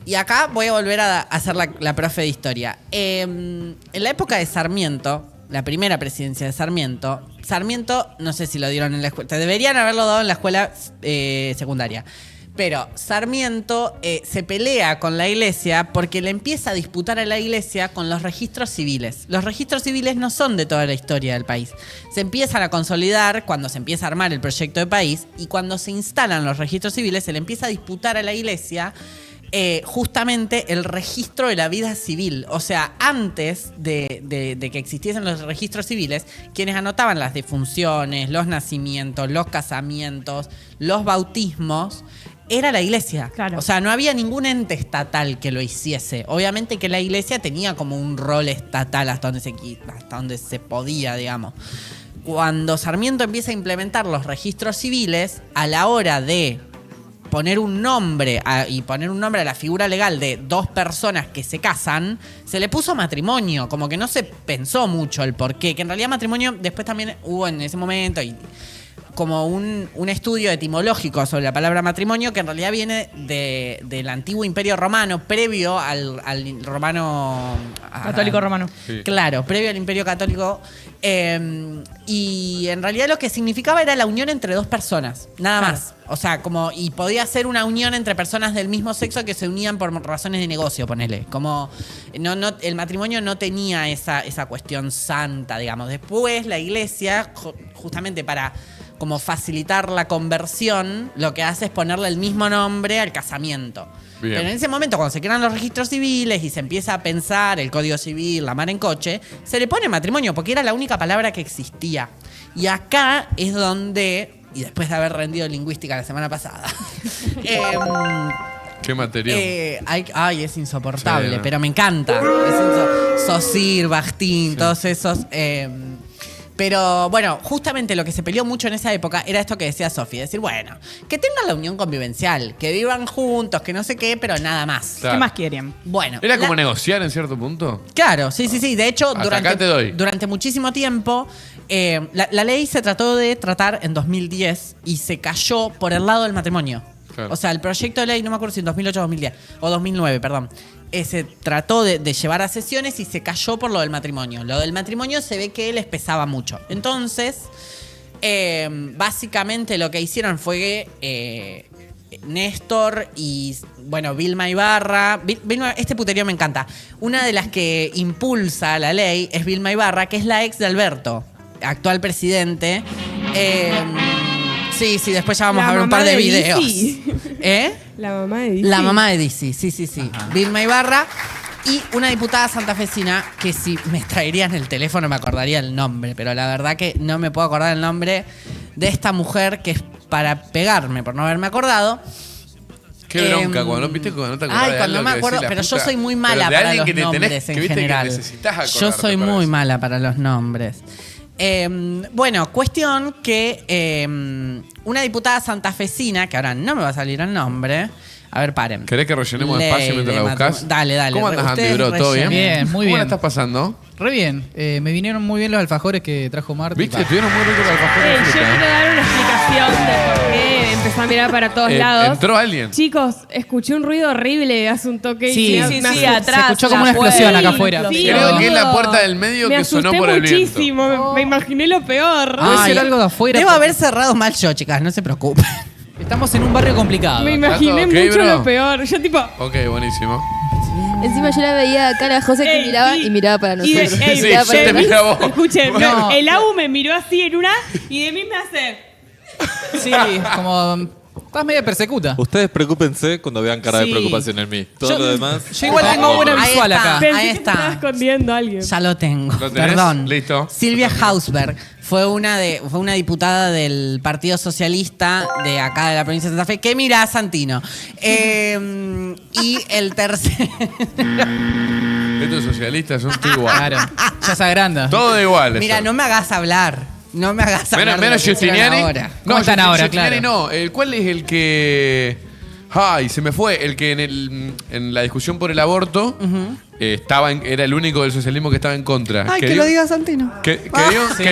B: Y acá voy a volver a hacer la profe de historia. En la época de Sarmiento, la primera presidencia de Sarmiento, no sé si lo dieron en la escuela, te deberían haberlo dado en la escuela secundaria. Pero Sarmiento se pelea con la iglesia porque le empieza a disputar a la iglesia con los registros civiles. Los registros civiles no son de toda la historia del país. Se empiezan a consolidar cuando se empieza a armar el proyecto de país y cuando se instalan los registros civiles se le empieza a disputar a la iglesia justamente el registro de la vida civil. O sea, antes de que existiesen los registros civiles, quienes anotaban las defunciones, los nacimientos, los casamientos, los bautismos, era la iglesia.
D: Claro.
B: O sea, no había ningún ente estatal que lo hiciese. Obviamente que la iglesia tenía como un rol estatal hasta donde se podía, digamos. Cuando Sarmiento empieza a implementar los registros civiles, a la hora de poner un nombre a la figura legal de dos personas que se casan, se le puso matrimonio, como que no se pensó mucho el porqué, que en realidad matrimonio después también hubo en ese momento y como un estudio etimológico sobre la palabra matrimonio que en realidad viene del antiguo Imperio Romano, previo al romano...
D: Católico romano.
A: Sí.
B: Claro, previo al Imperio Católico. Y en realidad lo que significaba era la unión entre dos personas, nada
D: Claro.
B: más. O sea, y podía ser una unión entre personas del mismo sexo que se unían por razones de negocio, ponele. Como el matrimonio no tenía esa cuestión santa, digamos. Después la iglesia, justamente para como facilitar la conversión, lo que hace es ponerle el mismo nombre al casamiento.
A: Bien.
B: Pero en ese momento, cuando se crean los registros civiles y se empieza a pensar el código civil, la mar en coche, se le pone matrimonio, porque era la única palabra que existía. Y acá es donde, y después de haber rendido lingüística la semana pasada,
A: Qué material.
B: es insoportable,
A: Sí, ¿no?
B: pero me encanta. Saussure, Bakhtin, todos esos. Pero bueno, justamente lo que se peleó mucho en esa época era esto que decía Sofi, decir, bueno, que tengan la unión convivencial, que vivan juntos, que no sé qué, pero nada más.
A: Claro.
D: ¿Qué más quieren?
B: Bueno.
A: ¿Era como negociar en cierto punto?
B: Claro, sí. De hecho,
A: Hasta acá te doy.
B: durante muchísimo tiempo, la ley se trató de tratar en 2010 y se cayó por el lado del matrimonio.
A: Claro.
B: O sea, el proyecto de ley, no me acuerdo si en 2008 o 2010, o 2009, perdón, se trató de llevar a sesiones y se cayó por lo del matrimonio. Lo del matrimonio se ve que les pesaba mucho. Entonces, básicamente lo que hicieron fue que Néstor y, bueno, Vilma Ibarra. Este puterío me encanta. Una de las que impulsa la ley es Vilma Ibarra, que es la ex de Alberto, actual presidente. Sí, después ya vamos a ver un par de videos.
F: La mamá de Dizzy.
B: La mamá de Dizzy, sí. Vilma Ibarra y una diputada santafesina que si me traerían el teléfono me acordaría el nombre, pero la verdad que no me puedo acordar el nombre de esta mujer que es para pegarme por no haberme acordado.
A: Qué bronca, cuando no te acordás
B: Ay,
A: de
B: cuando
A: algo
B: me
A: que
B: acuerdo,
A: decís,
B: pero
A: la
B: yo
A: puta.
B: soy muy
A: Pero
B: mala
A: de
B: para
A: alguien
B: los
A: que te
B: nombres
A: tenés,
B: en
A: que viste
B: general.
A: que necesitas
B: Yo
A: acordarte
B: soy
A: para
B: muy
A: eso.
B: mala para los nombres. Cuestión que una diputada santafesina, que ahora no me va a salir el nombre. A ver, paren.
A: ¿Querés que rellenemos
B: Ley
A: espacio mientras la
B: de
A: buscas?
B: Dale.
A: ¿Cómo andas, Andy,
B: Ustedes
A: bro? ¿Todo bien?
E: Bien, muy
A: ¿Cómo
E: bien.
A: la estás pasando?
E: Re bien. Me vinieron muy bien los alfajores que trajo Marta.
A: ¿Viste? Estuvieron muy ricos los alfajores de
F: Yo
A: fruta,
F: quiero dar una explicación de por qué empezó a mirar para todos lados.
A: ¿Entró alguien?
F: Chicos, escuché un ruido horrible hace un toque.
E: Sí,
F: y
E: sí,
F: me
E: sí,
F: asusté.
E: atrás, se escuchó como una explosión acá afuera.
F: Sí,
A: Creo que es la
F: boludo.
A: puerta del medio
F: Me
A: que sonó
F: asusté
A: por el viento.
F: muchísimo. Me imaginé lo peor.
E: Puede ser algo de afuera.
B: Debo haber cerrado mal yo, chicas, no se preocupen.
E: Estamos en un barrio complicado.
F: Me
E: acá.
F: imaginé
A: ¿Está todo ok,
F: mucho
A: bro?
F: lo peor. Yo tipo...
A: Ok, buenísimo.
L: Encima yo la veía acá a la José que
F: Ey,
L: miraba
F: sí.
L: y miraba para
F: Y de-
L: nosotros.
F: ey,
A: Sí,
L: Miraba
A: yo
L: para
A: te
L: nosotros.
A: miro a vos.
F: Escuchen,
E: No.
F: el AU me miró así en una y de mí me hace...
E: Sí, como... Estás media persecuta.
M: Ustedes preocúpense cuando vean cara
E: Sí.
M: de preocupación en mí. Todo lo demás.
E: Yo igual tengo buena
B: Ahí
E: visual
B: está.
E: acá.
F: Pensé
B: Ahí
F: que
B: está.
F: estaba escondiendo a alguien.
B: Ya lo tengo.
A: ¿Lo tenés?
B: Perdón.
A: Listo.
B: Silvia Hausberg fue una diputada del Partido Socialista de acá de la provincia de Santa Fe que mira a Santino. Y el tercer.
A: Estos socialistas son todo igual.
E: Claro. Ya se agranda.
A: Todo igual.
B: Mira,
A: eso.
B: no me hagas hablar. No me hagas hablar.
A: Menos
B: de lo que hicieron
A: Justiniani.
B: ahora.
E: ¿Cómo están ahora?
A: Justiniani
E: Claro.
A: no. ¿Cuál es el que...? Ay, se me fue. El que en la discusión por el aborto era el único del socialismo que estaba en contra.
B: Ay, que
A: dio-
B: lo diga Santino.
A: Que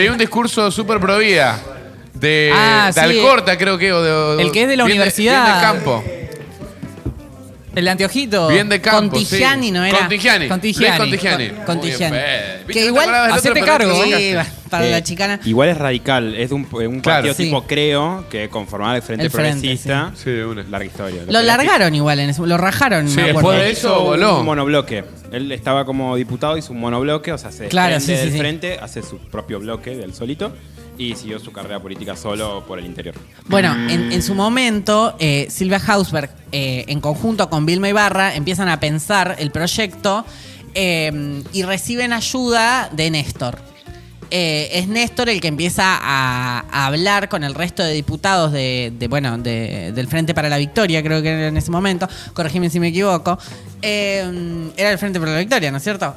A: dio un discurso súper pro vida. De
E: sí.
A: Alcorta, creo que.
E: El que es de la
A: bien
E: universidad.
A: Bien de campo.
E: El de anteojito.
A: Bien de campo.
B: Contigiani,
A: sí.
B: ¿no era?
A: Contigiani.
E: Contigiani.
A: Luis Contigiani.
B: Contigiani.
A: Muy bien, ¿viste?
B: Que
A: No te
B: igual.
A: acordabas del otro,
E: hacete
A: pero
E: cargo,
A: te
B: Sí,
A: sacaste.
B: para la chicana.
N: Igual es radical, es de un
A: Claro.
N: partido
B: Sí.
N: tipo Creo, que conformaba el Frente
B: El Frente,
N: Progresista.
A: Sí, de una.
N: Larga historia.
B: Lo largaron igual en eso. Lo rajaron.
A: Sí,
B: me
A: después
B: acuerdo.
A: de eso voló.
N: Un monobloque. Él estaba como diputado, hizo un monobloque, o sea, se
B: Claro,
N: desprende
B: sí, sí,
N: del
B: sí.
N: frente, hace su propio bloque del solito y siguió su carrera política solo por el interior.
B: Bueno, en su momento, Silvia Hausberg, en conjunto con Vilma Ibarra, empiezan a pensar el proyecto y reciben ayuda de Néstor. Es Néstor el que empieza a hablar con el resto de diputados del Frente para la Victoria, creo que era en ese momento, corregime si me equivoco. Era el Frente para la Victoria, ¿no es cierto?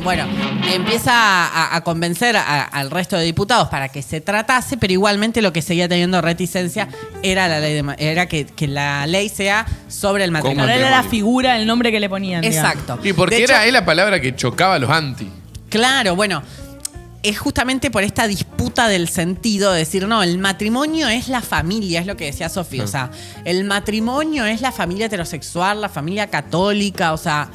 B: Bueno, empieza a convencer al resto de diputados para que se tratase, pero igualmente lo que seguía teniendo reticencia era la ley era que la ley sea sobre el matrimonio.
D: Ahora era la figura, el nombre que le ponían. digamos.
B: Exacto.
A: Y porque
B: De hecho,
A: era la palabra que chocaba a los anti.
B: Claro, bueno, es justamente por esta disputa del sentido de decir, no, el matrimonio es la familia, es lo que decía Sofía. O sea, el matrimonio es la familia heterosexual, la familia católica, o sea,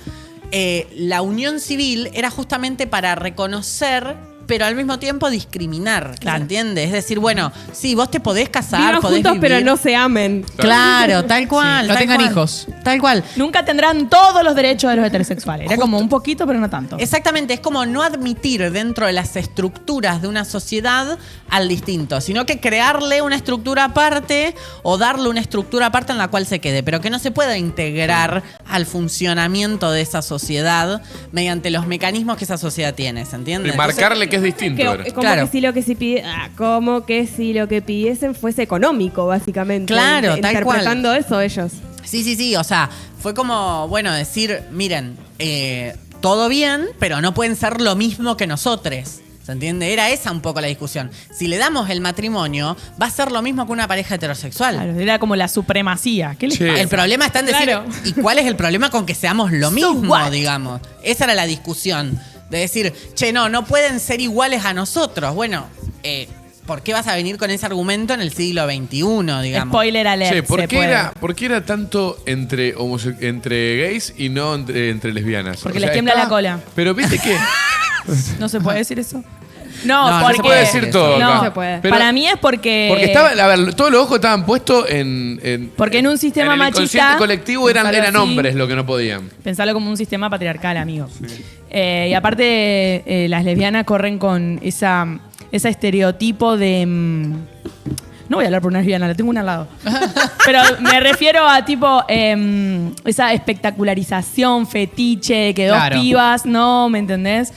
B: la unión civil era justamente para reconocer, pero al mismo tiempo discriminar, ¿se entiende? Es decir, bueno, sí, vos te podés casar,
F: Vivan
B: podés
F: juntos,
B: vivir.
F: pero no se amen.
B: Claro, tal cual.
E: No
B: tal
E: tengan
B: cual.
E: hijos.
B: Tal cual.
D: Nunca tendrán todos los derechos de los heterosexuales. Era como un poquito, pero no tanto.
B: Exactamente, es como no admitir dentro de las estructuras de una sociedad al distinto, sino que crearle una estructura aparte o darle una estructura aparte en la cual se quede, pero que no se pueda integrar al funcionamiento de esa sociedad mediante los mecanismos que esa sociedad tiene, ¿se entiende?
A: Y marcarle que es distinto. era.
F: Como
B: Claro.
F: que si lo que como que si lo que pidiesen fuese económico, básicamente.
B: Claro, tal cual.
F: Interpretando eso ellos.
B: Sí, o sea, fue como, bueno, decir, miren, todo bien, pero no pueden ser lo mismo que nosotros. ¿Se ¿Se entiende? Era esa un poco la discusión. Si le damos el matrimonio, va a ser lo mismo que una pareja heterosexual.
D: Claro, era como la supremacía. ¿Qué les
A: Sí.
D: pasa?
B: El problema está en decir,
D: Claro.
B: ¿y cuál es el problema con que seamos lo mismo,
D: what?
B: digamos? Esa era la discusión. De decir, che, no pueden ser iguales a nosotros. Bueno, ¿por qué vas a venir con ese argumento en el siglo XXI, digamos?
D: Spoiler alert.
A: Che, ¿por
D: se
A: qué
D: puede.
A: era tanto entre gays y no entre lesbianas?
D: Porque les tiembla la cola.
A: Pero viste que...
D: ¿No se puede decir eso? No,
B: No, no
D: porque...
B: se puede
A: decir todo
D: No,
A: acá.
F: se puede.
A: Pero-
D: para mí es porque...
A: Porque estaba, a ver, todos los ojos estaban puestos en
D: Porque en un sistema
A: en el
D: machista,
A: inconsciente colectivo eran
D: pensalo así.
A: hombres lo que no podían.
D: Pensarlo como un sistema patriarcal, amigo. Y aparte, las lesbianas corren con ese estereotipo de... no voy a hablar por una lesbiana, la tengo una al lado. Pero me refiero a tipo esa espectacularización, fetiche, de que
E: Claro.
D: dos pibas, ¿no? ¿Me entendés?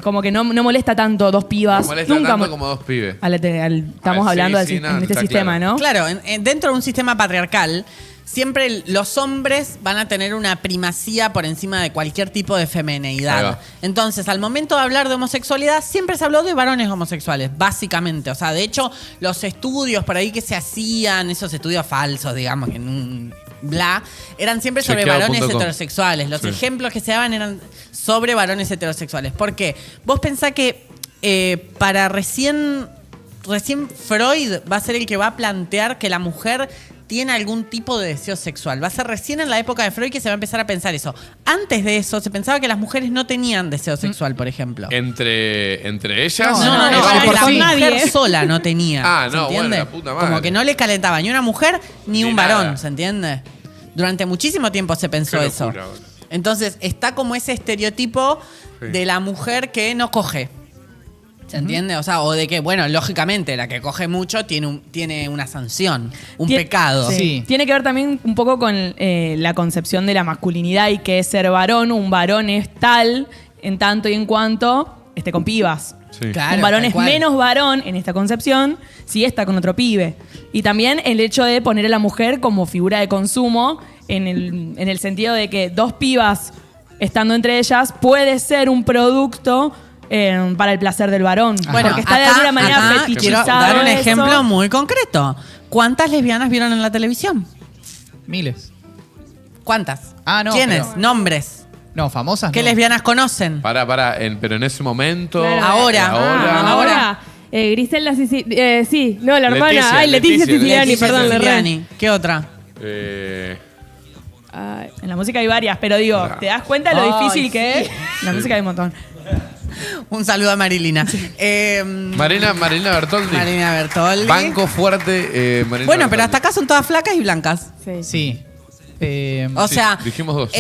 D: Como que no molesta tanto dos pibas.
A: No molesta
D: Nunca
A: tanto
D: mo-
A: como dos pibes.
D: Estamos
A: Ah, sí,
D: hablando
A: sí, no,
D: en este
A: está
D: sistema,
A: claro.
D: ¿no?
B: Claro, dentro de un sistema patriarcal, siempre los hombres van a tener una primacía por encima de cualquier tipo de
A: Ahí
B: femineidad.
A: va.
B: Entonces, al momento de hablar de homosexualidad, siempre se habló de varones homosexuales, básicamente. O sea, de hecho, los estudios por ahí que se hacían, esos estudios falsos, digamos, en un bla, eran siempre sobre
A: Chequeado.com.
B: varones heterosexuales. Los
A: Sí.
B: ejemplos que se daban eran sobre varones heterosexuales. ¿Por qué? Vos pensás que para recién Freud va a ser el que va a plantear que la mujer tiene algún tipo de deseo sexual. Va a ser recién en la época de Freud que se va a empezar a pensar eso. Antes de eso, se pensaba que las mujeres no tenían deseo sexual, por ejemplo.
A: ¿Entre ellas?
B: No,
E: no,
B: que la
E: por sí.
B: mujer sola no tenía.
A: Ah,
B: ¿se
A: no,
B: entiende?
A: bueno, la puta madre.
B: Como que no le calentaba ni una mujer ni un
A: nada.
B: varón, ¿se entiende? Durante muchísimo tiempo se pensó
A: Qué
B: eso.
A: locura, boludo.
B: Entonces, está como ese estereotipo
A: Sí.
B: de la mujer que no coge. ¿Se entiende? O sea, o de que, bueno, lógicamente, la que coge mucho tiene una sanción, un
D: Tie-
B: pecado.
E: Sí.
D: Tiene que ver también un poco con la concepción de la masculinidad y que es ser varón. Un varón es tal en tanto y en cuanto esté con pibas.
A: Sí.
B: Claro,
D: un varón
B: tal
D: es
B: cual.
D: menos varón en esta concepción si está con otro pibe. Y también el hecho de poner a la mujer como figura de consumo en el sentido de que dos pibas estando entre ellas puede ser un producto para el placer del varón.
B: Bueno,
D: porque está de alguna manera
B: acá
D: fetichizado.
B: quiero dar un
D: eso.
B: ejemplo muy concreto. ¿Cuántas lesbianas vieron en la televisión?
E: Miles.
B: ¿Cuántas?
E: Ah, no,
B: ¿Quiénes?
E: pero-
B: Nombres.
E: No, famosas
B: ¿Qué
E: no.
B: lesbianas conocen?
A: Pará, pero en ese momento...
F: Claro.
B: Ahora.
F: Ahora. Griselda Siciliani. Sí, no, la hermana.
A: Leticia,
F: Ay, Leticia
A: Leticia,
F: Siciliani,
B: Leticia
F: perdón, le erré.
B: Siciliani. ¿Qué otra?
F: Ay,
D: En la música hay varias, pero digo, ¿te das cuenta lo
B: Ay,
D: difícil que
B: sí.
D: es? En la música hay un montón.
B: Un saludo a Marilina.
A: Marina Bertoldi.
B: Marina Bertoldi.
A: Banco fuerte, Marina
B: Bueno, pero
A: Bertoldi.
B: hasta acá son todas flacas y blancas.
F: sí.
E: Sí.
B: O
A: Sí,
B: sea,
A: dijimos dos.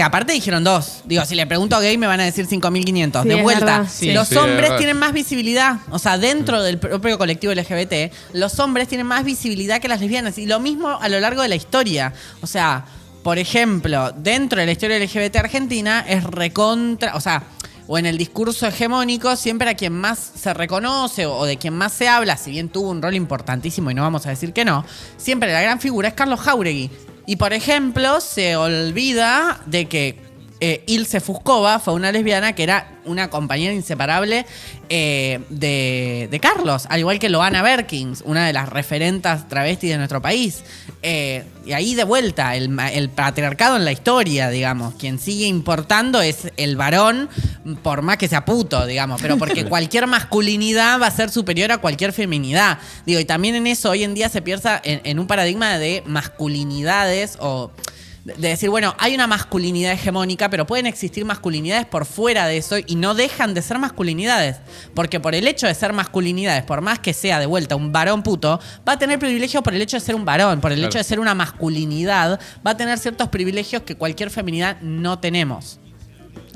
B: aparte dijeron dos. Digo, si le pregunto a gay me van a decir 5.500.
F: Sí,
B: De
F: es
B: vuelta,
F: verdad.
E: Sí.
B: los
A: Sí, es
B: hombres
A: verdad.
B: tienen más visibilidad. O sea, dentro del propio colectivo LGBT, los hombres tienen más visibilidad que las lesbianas. Y lo mismo a lo largo de la historia. O sea, por ejemplo, dentro de la historia LGBT argentina es recontra... O sea, o en el discurso hegemónico, siempre a quien más se reconoce o de quien más se habla, si bien tuvo un rol importantísimo y no vamos a decir que no, siempre la gran figura es Carlos Jáuregui. Y por ejemplo, se olvida de que Ilse Fuscova fue una lesbiana que era una compañera inseparable de Carlos, al igual que Loana Berkins, una de las referentas travestis de nuestro país. Y ahí de vuelta, el patriarcado en la historia, digamos, quien sigue importando es el varón, por más que sea puto, digamos, pero porque cualquier masculinidad va a ser superior a cualquier feminidad. Digo, y también en eso hoy en día se piensa en un paradigma de masculinidades o... De decir, bueno, hay una masculinidad hegemónica, pero pueden existir masculinidades por fuera de eso y no dejan de ser masculinidades. Porque por el hecho de ser masculinidades, por más que sea de vuelta un varón puto, va a tener privilegios por el hecho de ser un varón, por el
A: Claro.
B: hecho de ser una masculinidad, va a tener ciertos privilegios que cualquier feminidad no tenemos.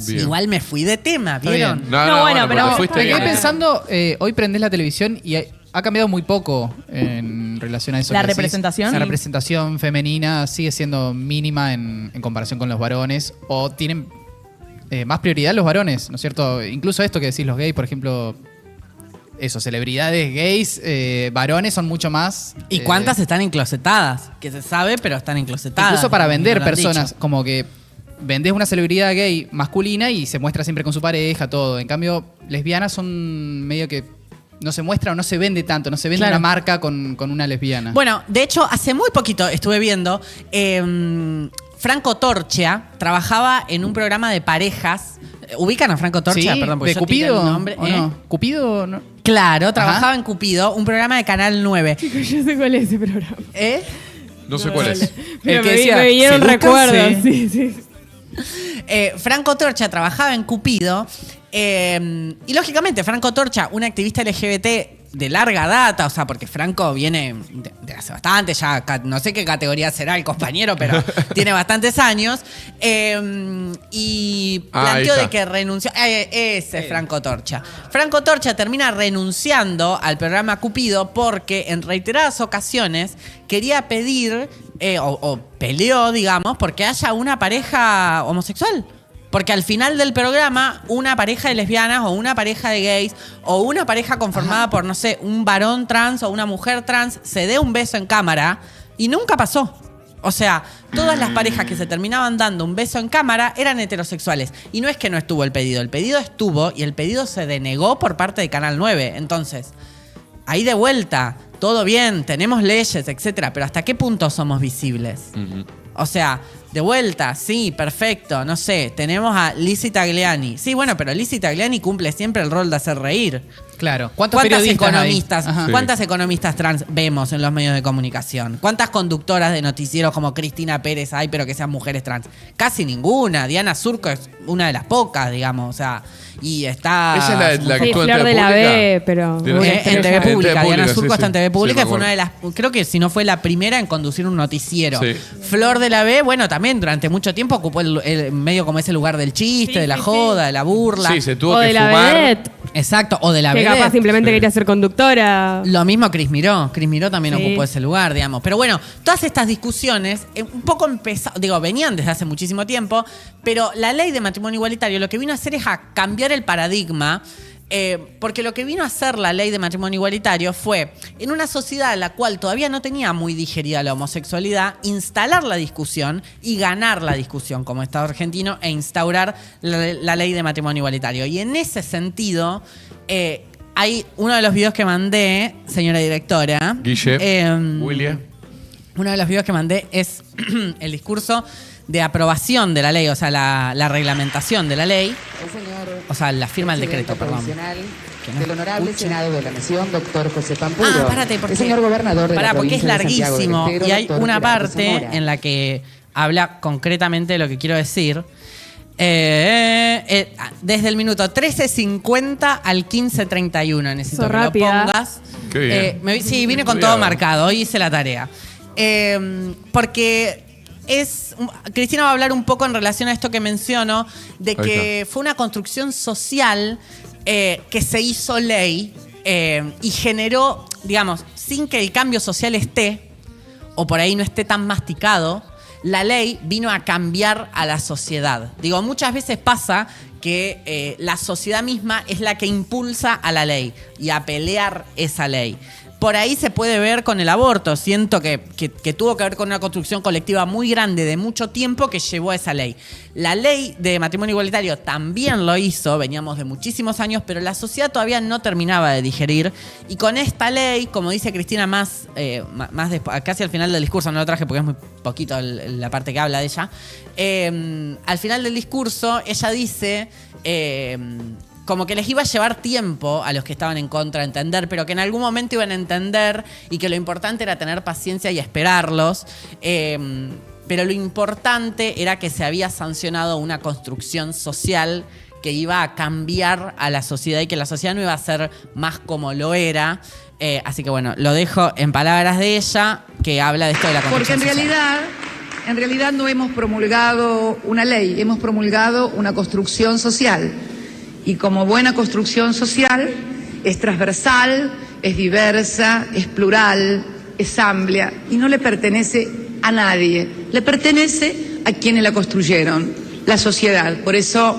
A: Bien.
B: Igual me fui de tema,
E: Está
B: ¿vieron?
E: bien.
D: No, bueno, pero
A: te fuiste
E: Me quedé
A: bien.
E: pensando, hoy prendés la televisión y ha cambiado muy poco en relación a eso.
D: ¿La
E: que decís.
D: representación?
E: La representación femenina sigue siendo mínima en comparación con los varones o tienen más prioridad los varones, ¿no es cierto? Incluso esto que decís los gays, por ejemplo, eso, celebridades gays, varones son mucho más...
B: ¿Y cuántas están enclosetadas? Que se sabe, pero están enclosetadas.
E: Incluso para vender
B: No lo han
E: personas,
B: dicho.
E: como que vendés una celebridad gay masculina y se muestra siempre con su pareja, todo. En cambio, lesbianas son medio que no se muestra o no se vende tanto, no se vende una marca con una lesbiana.
B: Bueno, de hecho, hace muy poquito estuve viendo, Franco Torcha trabajaba en un programa de parejas. ¿Ubican a Franco Torcha?
E: Sí,
B: perdón, porque
E: ¿de
B: yo tiré
E: Cupido
B: el nombre.
E: o no? ¿Cupido no?
B: Claro, trabajaba en Cupido, un programa de Canal 9.
F: Chicos, yo sé cuál es ese programa.
A: No sé cuál es.
F: Pero
B: El que
F: me
B: decía,
F: vinieron
B: "Sedúzcanse".
F: recuerdos. Sí.
B: Franco Torcha trabajaba en Cupido y lógicamente Franco Torcha, un activista LGBT de larga data, o sea, porque Franco viene de hace bastante, ya no sé qué categoría será el compañero, pero tiene bastantes años, y planteó de que renunció. Ese es Franco Torcha. Franco Torcha termina renunciando al programa Cupido porque en reiteradas ocasiones quería pedir, o peleó, digamos, porque haya una pareja homosexual. Porque al final del programa, una pareja de lesbianas o una pareja de gays o una pareja conformada por, no sé, un varón trans o una mujer trans se dé un beso en cámara y nunca pasó. O sea, todas las parejas que se terminaban dando un beso en cámara eran heterosexuales. Y no es que no estuvo el pedido estuvo y el pedido se denegó por parte de Canal 9. Entonces, ahí de vuelta, todo bien, tenemos leyes, etcétera, pero ¿hasta qué punto somos visibles? O sea, de vuelta, sí, perfecto, no sé, tenemos a Lizzie Tagliani. Sí, bueno, pero Lizzie Tagliani cumple siempre el rol de hacer reír.
E: Claro. ¿Cuántas
B: economistas trans vemos en los medios de comunicación? ¿Cuántas conductoras de noticieros como Cristina Pérez hay, pero que sean mujeres trans? Casi ninguna. Diana Surco es una de las pocas, digamos, o sea, y está...
A: Esa es la que actúa en
F: Flor
A: TV
F: de la
A: Pública.
F: B, pero...
B: En TV Pública. Diana Surco está en TV Pública
A: Sí,
B: y fue una de las... Creo que si no fue la primera en conducir un noticiero.
A: Sí.
B: Flor de la B, bueno, también durante mucho tiempo ocupó el medio como ese lugar del chiste, de la joda, de la burla.
A: Sí, se tuvo
F: O
A: que
F: de la
A: fumar.
F: vedette.
B: Exacto, o de la
F: Que
B: vedette.
F: capaz simplemente quería ser conductora.
B: Lo mismo Cris Miró. Cris Miró también
F: Sí.
B: ocupó ese lugar, digamos. Pero bueno, todas estas discusiones un poco venían desde hace muchísimo tiempo, pero la ley de matrimonio igualitario lo que vino a hacer es a cambiar el paradigma. Porque lo que vino a hacer la ley de matrimonio igualitario fue, en una sociedad en la cual todavía no tenía muy digerida la homosexualidad, instalar la discusión y ganar la discusión como Estado argentino e instaurar la ley de matrimonio igualitario. Y en ese sentido, hay uno de los videos que mandé, señora directora.
A: Guille, William.
B: Uno de los videos que mandé es el discurso de aprobación de la ley, o sea, la reglamentación de la ley. O sea, la firma del decreto, perdón.
O: Del Honorable Senado de la Nación, doctor José Pampuro.
B: Párate, porque,
O: el señor gobernador de la
B: porque es
O: provincia de Santiago del
B: larguísimo
O: Estero,
B: y hay
O: doctor
B: una
O: Gerardo
B: parte
O: Zamora.
B: en la que habla concretamente de lo que quiero decir. Desde el minuto 13:50 al 15:31 necesito
F: Eso
B: que
F: rápida.
B: lo pongas.
A: Qué bien.
B: Sí, vine con todo marcado, hoy hice la tarea. Porque Cristina va a hablar un poco en relación a esto que menciono, de que fue una construcción social que se hizo ley y generó, digamos, sin que el cambio social esté, o por ahí no esté tan masticado, la ley vino a cambiar a la sociedad. Digo, muchas veces pasa que la sociedad misma es la que impulsa a la ley y a pelear esa ley. Por ahí se puede ver con el aborto. Siento que tuvo que ver con una construcción colectiva muy grande de mucho tiempo que llevó a esa ley. La ley de matrimonio igualitario también lo hizo, veníamos de muchísimos años, pero la sociedad todavía no terminaba de digerir. Y con esta ley, como dice Cristina más después, casi al final del discurso, no lo traje porque es muy poquito la parte que habla de ella, al final del discurso ella dice... como que les iba a llevar tiempo a los que estaban en contra entender, pero que en algún momento iban a entender y que lo importante era tener paciencia y esperarlos. Pero lo importante era que se había sancionado una construcción social que iba a cambiar a la sociedad y que la sociedad no iba a ser más como lo era. Así que bueno, lo dejo en palabras de ella, que habla de esto de la construcción
O: Porque
B: social.
O: en realidad no hemos promulgado una ley, hemos promulgado una construcción social. Y como buena construcción social, es transversal, es diversa, es plural, es amplia y no le pertenece a nadie. Le pertenece a quienes la construyeron, la sociedad. Por eso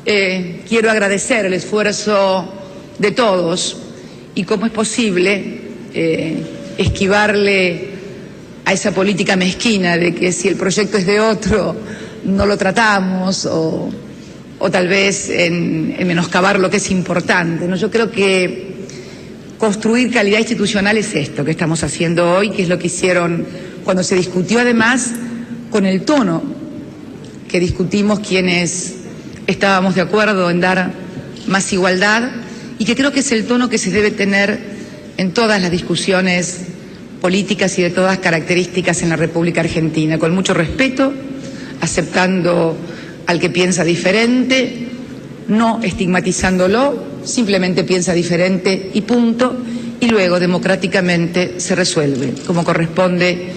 O: quiero agradecer el esfuerzo de todos y cómo es posible esquivarle a esa política mezquina de que si el proyecto es de otro, no lo tratamos o tal vez en menoscabar lo que es importante, ¿no? Yo creo que construir calidad institucional es esto que estamos haciendo hoy, que es lo que hicieron cuando se discutió, además con el tono que discutimos quienes estábamos de acuerdo en dar más igualdad, y que creo que es el tono que se debe tener en todas las discusiones políticas y de todas características en la República Argentina, con mucho respeto, aceptando al que piensa diferente, no estigmatizándolo, simplemente piensa diferente y punto, y luego democráticamente se resuelve, como corresponde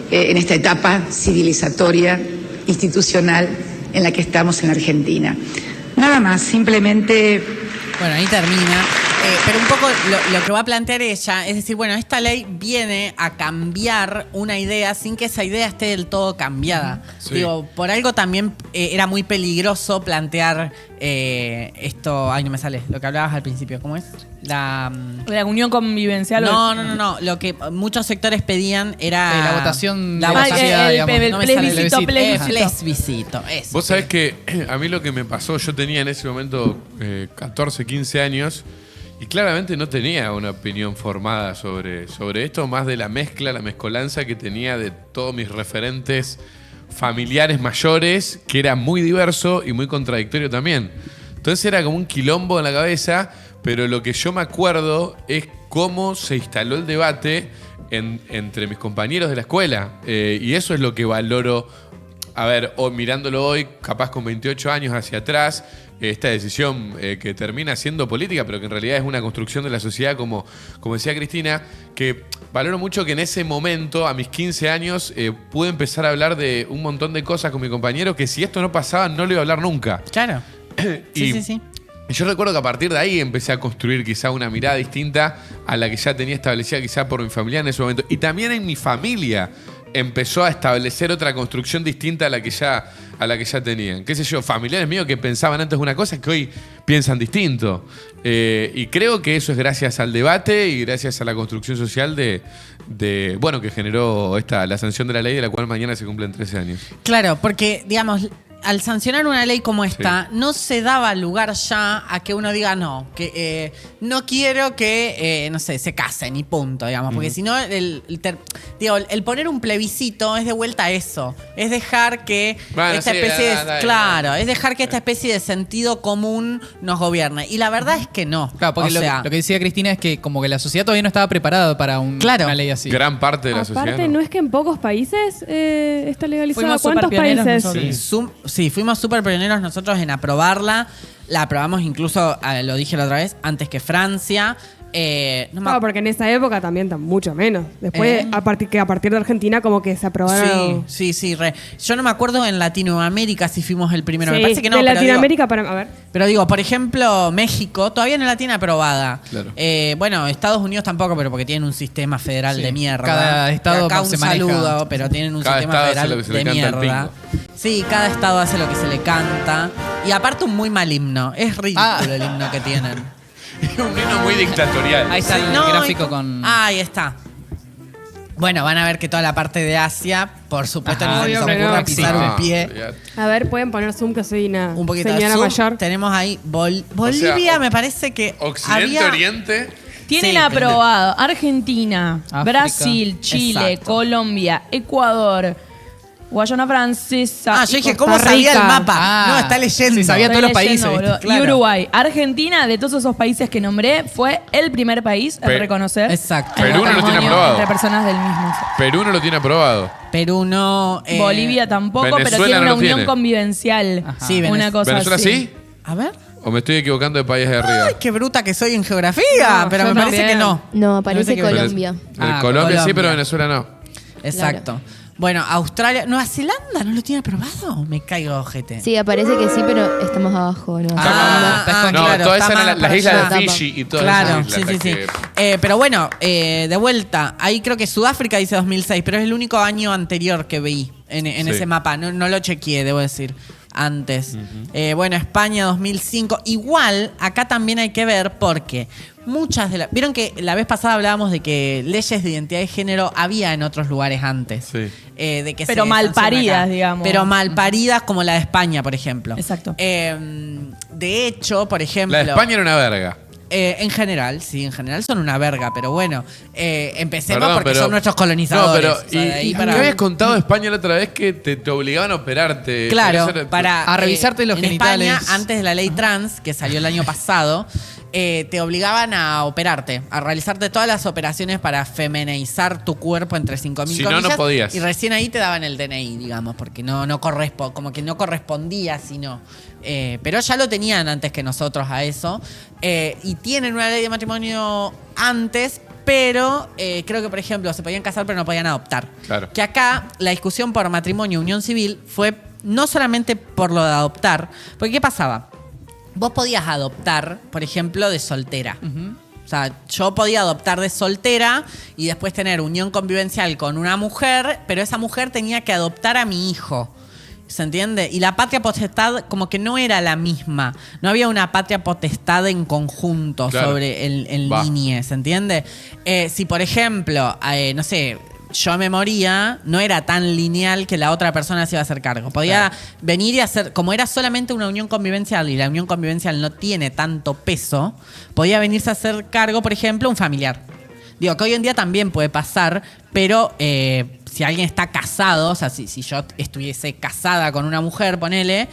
O: en esta etapa civilizatoria, institucional en la que estamos en la Argentina. Nada más, simplemente...
B: Bueno, ahí termina. Pero un poco lo que va a plantear ella es decir, bueno, esta ley viene a cambiar una idea sin que esa idea esté del todo cambiada. Sí. Digo, por algo también era muy peligroso plantear esto. Ay, no me sale. Lo que hablabas al principio, ¿cómo es? La
D: unión convivencial.
B: No. Lo que muchos sectores pedían era
E: la votación
B: de
E: la
B: sociedad,
E: digamos.
B: El
E: plebiscito.
B: Eso.
A: Vos sabés que a mí lo que me pasó, yo tenía en ese momento 14, 15 años y claramente no tenía una opinión formada sobre esto, más de la mezcolanza que tenía de todos mis referentes familiares mayores, que era muy diverso y muy contradictorio también. Entonces era como un quilombo en la cabeza, pero lo que yo me acuerdo es cómo se instaló el debate entre mis compañeros de la escuela. Y eso es lo que valoro. A ver, mirándolo hoy, capaz con 28 años hacia atrás, esta decisión que termina siendo política, pero que en realidad es una construcción de la sociedad, como decía Cristina, que valoro mucho que en ese momento, a mis 15 años, pude empezar a hablar de un montón de cosas con mi compañero que si esto no pasaba no lo iba a hablar nunca.
B: Claro. Sí.
A: Y yo recuerdo que a partir de ahí empecé a construir quizá una mirada distinta a la que ya tenía establecida quizá por mi familia en ese momento. Y también en mi familia empezó a establecer otra construcción distinta a la que ya tenían. Qué sé yo, familiares míos que pensaban antes una cosa que hoy piensan distinto. Y creo que eso es gracias al debate y gracias a la construcción social bueno, que generó la sanción de la ley, de la cual mañana se cumplen 13 años.
B: Claro, porque, digamos, al sancionar una ley como esta, no se daba lugar ya a que uno diga no, que no quiero que, no sé, se casen y punto, digamos. Porque si no, el poner un plebiscito es de vuelta a eso. Es dejar que esta especie es dejar que esta especie de sentido común nos gobierne. Y la verdad es que no.
E: Claro, porque lo que decía Cristina es que como que la sociedad todavía no estaba preparada para una ley así.
A: Gran parte de la sociedad.
F: Aparte, ¿no es que en pocos países está legalizada?
D: Fuimos
F: ¿Cuántos países?
B: Sí, fuimos súper pioneros nosotros en aprobarla. La aprobamos incluso, lo dije la otra vez, antes que Francia.
F: Porque en esa época también mucho menos. Después, a partir de Argentina, como que se aprobaron.
B: Sí. Yo no me acuerdo en Latinoamérica si fuimos el primero. Me parece que no.
F: De Latinoamérica, a ver.
B: Pero digo, por ejemplo, México todavía no la tiene aprobada.
A: Claro.
B: Bueno, Estados Unidos tampoco, pero porque tienen un sistema federal de mierda.
E: Cada estado
B: acá un
E: se maneja.
B: Saludo, pero tienen un sistema federal de mierda. Sí, cada estado hace lo que se le canta. Y aparte un muy mal himno. Es ridículo el himno que tienen.
A: Es un himno muy dictatorial.
E: Ahí está el gráfico con...
B: Ahí está. Bueno, van a ver que toda la parte de Asia, por supuesto, no se les ocurra pisar un pie.
F: A ver, pueden poner zoom, que soy una
B: un poquito
F: señora
B: de zoom.
F: mayor.
B: Tenemos ahí Bolivia, me parece que
A: Occidente, Oriente.
D: Tienen aprobado Argentina,
E: África.
D: Brasil, Chile,
B: Exacto.
D: Colombia, Ecuador, Guayana Francesa.
B: Yo dije,
D: Costa
B: ¿cómo sabía
D: Rica.
B: el mapa? No, está leyendo.
E: Sí, sabía todos los
D: Estoy
E: países.
D: leyendo, boludo.
B: Claro.
D: Y Uruguay. Argentina, de todos esos países que nombré, fue el primer país a reconocer
B: Exacto.
D: el
A: Perú no lo tiene
D: matrimonio
A: aprobado.
D: entre personas del mismo sexo.
A: Perú no lo tiene aprobado.
B: Perú no.
D: Bolivia tampoco, pero
A: Venezuela
D: tiene
A: no
D: una
A: lo
D: unión
A: tiene.
D: convivencial.
E: Ajá.
B: Sí,
D: Una cosa
A: ¿Venezuela
D: así.
A: sí?
B: A ver.
A: ¿O me estoy equivocando de país de arriba?
B: Ay, qué bruta que soy en geografía.
F: No,
B: pero
F: yo
B: me parece
F: también.
B: que no.
L: No, aparece
B: Me parece que
L: Colombia.
A: Colombia sí, pero Venezuela no.
B: Exacto. Bueno, Australia. ¿Nueva Zelanda no lo tiene aprobado? Me caigo, ojete.
L: Sí, aparece que sí, pero estamos abajo. ¿No?
A: No,
B: claro,
A: todas
B: está
A: esas
B: más
A: eran las
B: para
A: islas
B: allá.
A: de Fiji y todas
B: Claro,
A: esas islas.
B: sí. Pero bueno, de vuelta, ahí creo que Sudáfrica dice 2006, pero es el único año anterior que vi en
A: Sí.
B: ese mapa. No lo chequeé, debo decir. antes. Bueno, España 2005. Igual, acá también hay que ver porque muchas de las... Vieron que la vez pasada hablábamos de que leyes de identidad de género había en otros lugares antes.
A: Sí.
B: De que
D: pero
B: se
D: mal
B: sancionan
D: paridas,
B: acá.
D: digamos.
B: Pero mal paridas como la de España, por ejemplo.
D: Exacto.
B: De hecho, por ejemplo...
A: La de España era una verga.
B: En general, sí, en general son una verga, pero bueno, empecemos
A: Perdón,
B: porque
A: pero-
B: son nuestros colonizadores.
A: No,
B: O sea,
A: pero
B: de ahí
A: y
B: para-
A: me habías contado de España la otra vez que te obligaban a operarte.
B: Claro,
A: Por eso era-
B: para
E: A revisarte los
B: en
E: genitales.
B: España, antes de la ley trans, que salió el año pasado, te obligaban a operarte, a realizarte todas las operaciones para femenizar tu cuerpo entre 5.000
A: Si no, no
B: comillas,
A: podías.
B: Y recién ahí te daban el DNI, digamos, porque como que no correspondía, sino. Pero ya lo tenían antes que nosotros a eso. Y tienen una ley de matrimonio antes, pero creo que, por ejemplo, se podían casar pero no podían adoptar.
A: Claro.
B: Que acá la discusión por matrimonio, unión civil, fue no solamente por lo de adoptar, porque ¿qué pasaba? Vos podías adoptar, por ejemplo, de soltera. O sea, yo podía adoptar de soltera y después tener unión convivencial con una mujer, pero esa mujer tenía que adoptar a mi hijo. ¿Se entiende? Y la patria potestad como que no era la misma. No había una patria potestad en conjunto
A: Claro.
B: sobre el
A: Va.
B: niñe, ¿se entiende? Si, por ejemplo, no sé, yo me moría, no era tan lineal que la otra persona se iba a hacer cargo. Podía venir y hacer, como era solamente una unión convivencial y la unión convivencial no tiene tanto peso, podía venirse a hacer cargo, por ejemplo, un familiar. Digo, que hoy en día también puede pasar, pero si alguien está casado, o sea, si yo estuviese casada con una mujer, ponele,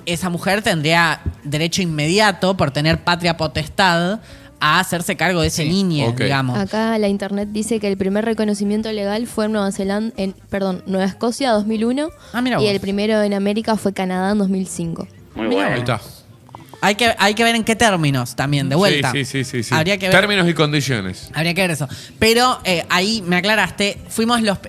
B: esa mujer tendría derecho inmediato por tener patria potestad a hacerse cargo de ese niño, digamos.
L: Acá la internet dice que el primer reconocimiento legal fue en Nueva Escocia 2001
B: mira
L: y
B: vos.
L: el primero en América fue Canadá en 2005.
B: Muy bueno.
A: Ahí está.
B: Hay que ver en qué términos también, de vuelta.
A: Sí.
B: Habría que ver.
A: Términos y condiciones.
B: Habría que ver eso. Pero ahí me aclaraste,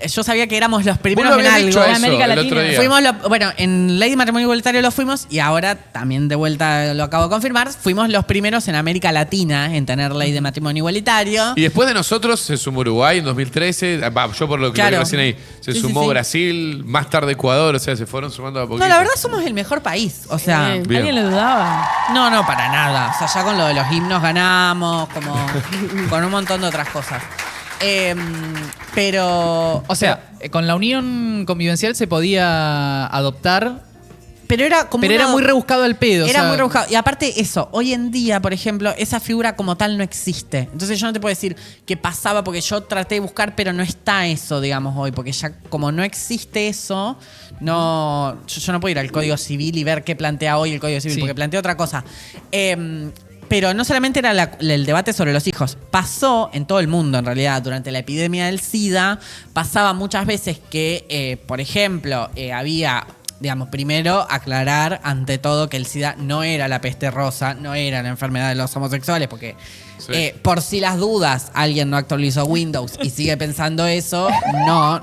B: yo sabía que éramos los primeros
A: Vos lo
B: en
A: habías
B: algo.
A: dicho eso el otro día.
B: Bueno, en Ley de Matrimonio Igualitario lo fuimos y ahora también de vuelta lo acabo de confirmar. Fuimos los primeros en América Latina en tener Ley de Matrimonio Igualitario.
A: Y después de nosotros se sumó Uruguay en 2013. Yo por lo que
B: Claro.
A: leí recién ahí. Se
B: Sí,
A: sumó
B: sí.
A: Brasil, más tarde Ecuador. O sea, se fueron sumando a poquito.
B: No, la verdad somos el mejor país. O sea,
A: Bien.
D: ¿Alguien lo dudaba?
B: No, para nada. O sea, ya con lo de los himnos ganamos, como con un montón de otras cosas. Pero.
E: O sea, con la unión convivencial se podía adoptar.
B: Pero era como.
E: Era muy rebuscado el pedo.
B: Era
E: o sea,
B: muy rebuscado. Y aparte, eso, hoy en día, por ejemplo, esa figura como tal no existe. Entonces yo no te puedo decir qué pasaba porque yo traté de buscar, pero no está eso, digamos, hoy. Porque ya como no existe eso, no. Yo no puedo ir al Código Civil y ver qué plantea hoy el Código Civil,
E: Sí.
B: porque plantea otra cosa. Pero no solamente era el debate sobre los hijos, pasó en todo el mundo en realidad, durante la epidemia del SIDA, pasaba muchas veces que, por ejemplo, había, digamos, primero aclarar ante todo que el SIDA no era la peste rosa, no era la enfermedad de los homosexuales, porque por si las dudas alguien no actualizó Windows y sigue pensando eso,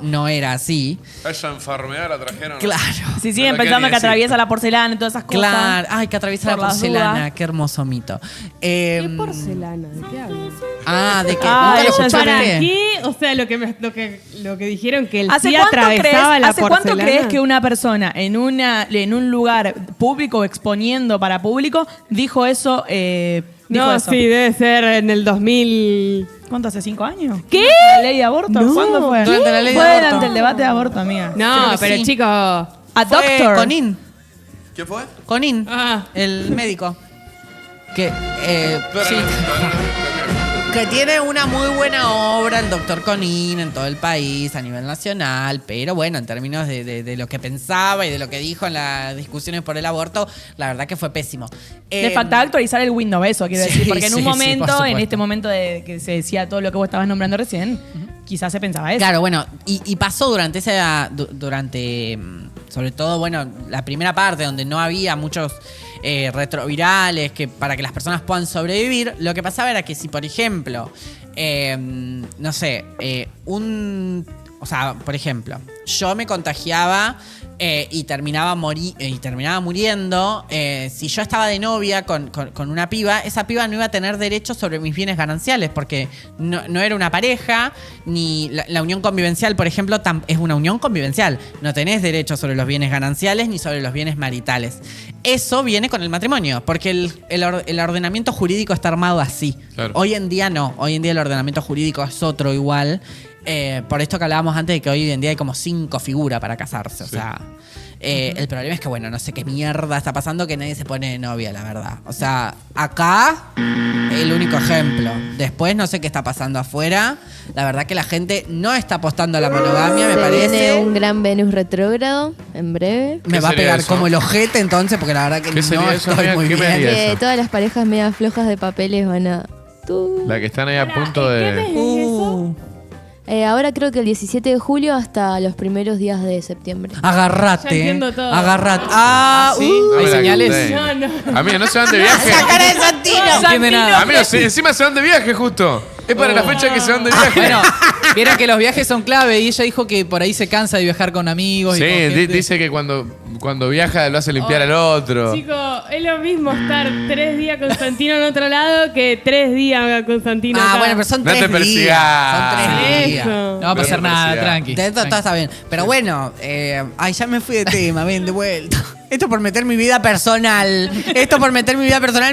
B: no era así.
A: Esa enfermedad la trajeron.
B: Claro.
D: Si siguen pensando que atraviesa la porcelana y todas esas cosas.
B: Claro, ay, que atraviesa la
D: Por las
B: porcelana,
D: dudas.
B: qué hermoso mito.
F: ¿Qué porcelana? ¿De qué hablas?
B: De que
D: Ah,
B: nunca lo
D: ella
B: escuchaste.
F: ¿Para qué? O sea, lo que dijeron que el
D: ¿Hace
F: sí
D: cuánto
F: atravesaba la
D: ¿Hace cuánto
F: porcelana?
D: crees que una persona en un lugar público exponiendo para público dijo eso? Dijo
F: No,
D: eso?
F: sí, debe ser en el 2000.
D: ¿Cuánto hace? ¿5 años?
F: ¿Qué?
D: ¿La ley de aborto?
F: No.
D: ¿Cuándo fue?
B: Durante la ley de
D: Fue
B: aborto.
D: durante el debate de aborto, amiga.
F: No,
B: Creo que
F: pero
B: sí.
F: chicos.
D: A
B: Fue
D: doctor.
B: Conin.
A: ¿Qué fue?
B: Conin,
F: Ah.
B: el médico. Que, sí, que tiene una muy buena obra el doctor Conin en todo el país, a nivel nacional, pero bueno, en términos de lo que pensaba y de lo que dijo en las discusiones por el aborto, la verdad que fue pésimo.
D: Le faltaba actualizar el Windows, eso quiero
B: sí,
D: decir. Porque en un
B: sí, por
D: momento,
B: supuesto.
D: en este momento de que se decía todo lo que vos estabas nombrando recién, quizás se pensaba eso.
B: Claro, bueno, y pasó durante sobre todo, bueno, la primera parte donde no había muchos retrovirales para que las personas puedan sobrevivir. Lo que pasaba era que si, por ejemplo, no sé, un o sea, por ejemplo, yo me contagiaba y terminaba muriendo. Si yo estaba de novia con una piba, esa piba no iba a tener derecho sobre mis bienes gananciales porque no era una pareja, ni la unión convivencial, por ejemplo, es una unión convivencial. No tenés derecho sobre los bienes gananciales ni sobre los bienes maritales. Eso viene con el matrimonio, porque el ordenamiento jurídico está armado así.
A: Claro.
B: Hoy en día no, hoy en día el ordenamiento jurídico es otro igual. Por esto que hablábamos antes de que hoy en día hay como 5 figuras para casarse. O sea, el problema es que, bueno, no sé qué mierda está pasando que nadie se pone de novia, la verdad. O sea, acá, el único ejemplo. Después no sé qué está pasando afuera. La verdad que la gente no está apostando a la monogamia, me parece.
L: Viene un gran Venus retrógrado en breve.
B: Me va a pegar eso como el ojete entonces, porque la verdad que no estoy muy bien.
L: Que todas las parejas media flojas de papeles van a...
A: La que están ahí a punto de...
L: Ahora creo que el 17 de julio hasta los primeros días de septiembre.
B: Agarrate.
F: Ya entiendo todo.
B: Agarrate.
E: ¿Hay señales?
F: No.
A: Amigo, no se van de viaje.
B: ¡La cara de Santino!
E: No entiende nada.
A: Amigo, encima se van de viaje justo. Es para la fecha que se van de viaje.
E: Bueno, vieron que los viajes son clave y ella dijo que por ahí se cansa de viajar con amigos.
A: Sí,
E: y con gente.
A: dice que cuando viaja lo hace limpiar al otro.
F: Chicos, es lo mismo estar 3 días con Santino en otro lado que 3 días con Santino acá.
B: Bueno, pero son
A: No
B: 3
A: te
B: días.
A: persigas.
B: Son 3 días.
F: Eso.
E: No va a pasar nada, tranqui.
B: De esto todo está bien. Pero bueno, ya me fui de tema, ven, de vuelta. Esto por meter mi vida personal.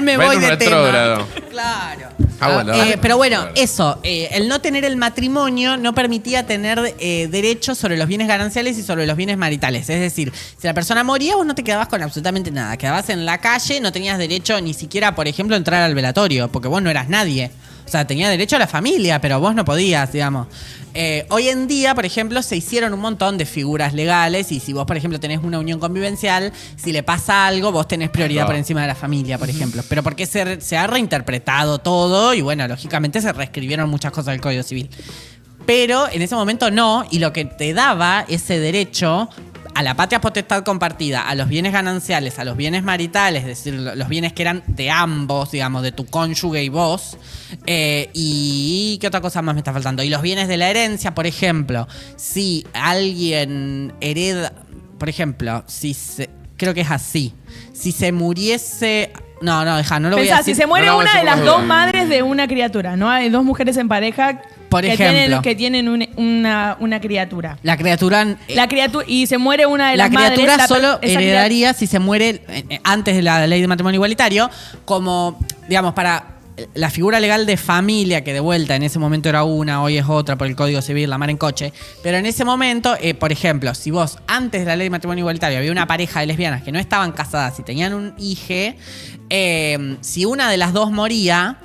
B: Me voy de
A: retrógrado.
B: tema. Claro.
A: Bueno,
B: pero bueno, eso. El no tener el matrimonio no permitía tener derechos sobre los bienes gananciales y sobre los bienes maritales. Es decir, si la persona moría, vos no te quedabas con absolutamente nada. Quedabas en la calle, no tenías derecho ni siquiera, por ejemplo, a entrar al velatorio, porque vos no eras nadie. O sea, tenías derecho a la familia, pero vos no podías, digamos. Hoy en día, por ejemplo, se hicieron un montón de figuras legales y si vos, por ejemplo, tenés una unión convivencial, si le pasa algo, vos tenés prioridad por encima de la familia, por ejemplo. Pero porque se ha reinterpretado todo y, bueno, lógicamente se reescribieron muchas cosas del Código Civil. Pero en ese momento no, y lo que te daba ese derecho a la patria potestad compartida, a los bienes gananciales, a los bienes maritales, es decir, los bienes que eran de ambos, digamos, de tu cónyuge y vos. Y ¿qué otra cosa más me está faltando? Y los bienes de la herencia, por ejemplo, si alguien hereda, por ejemplo, creo que es así. Si se muriese... No, no lo voy a decir.
D: Si se muere una de las 2 madres de una criatura, ¿no? Hay 2 mujeres en pareja
B: por ejemplo,
D: que tienen una criatura.
B: La criatura...
D: y se muere una de las madres.
B: La criatura solo heredaría si se muere antes de la ley de matrimonio igualitario, como, digamos, para la figura legal de familia, que de vuelta en ese momento era una, hoy es otra por el Código Civil, la mar en coche. Pero en ese momento, por ejemplo, si vos antes de la ley de matrimonio igualitario había una pareja de lesbianas que no estaban casadas y tenían un hijo, si una de las 2 moría...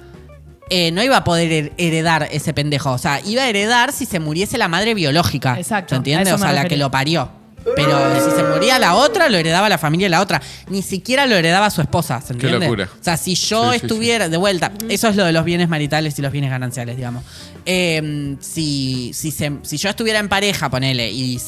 B: no iba a poder heredar ese pendejo. O sea, iba a heredar si se muriese la madre biológica.
D: Exacto.
B: ¿Se entiende? O sea, la que lo parió. Pero si se moría la otra, lo heredaba la familia de la otra. Ni siquiera lo heredaba su esposa, ¿se entiende?
A: Qué locura.
B: O sea, si yo estuviera... De vuelta, eso es lo de los bienes maritales y los bienes gananciales, digamos. Si yo estuviera en pareja, ponele, y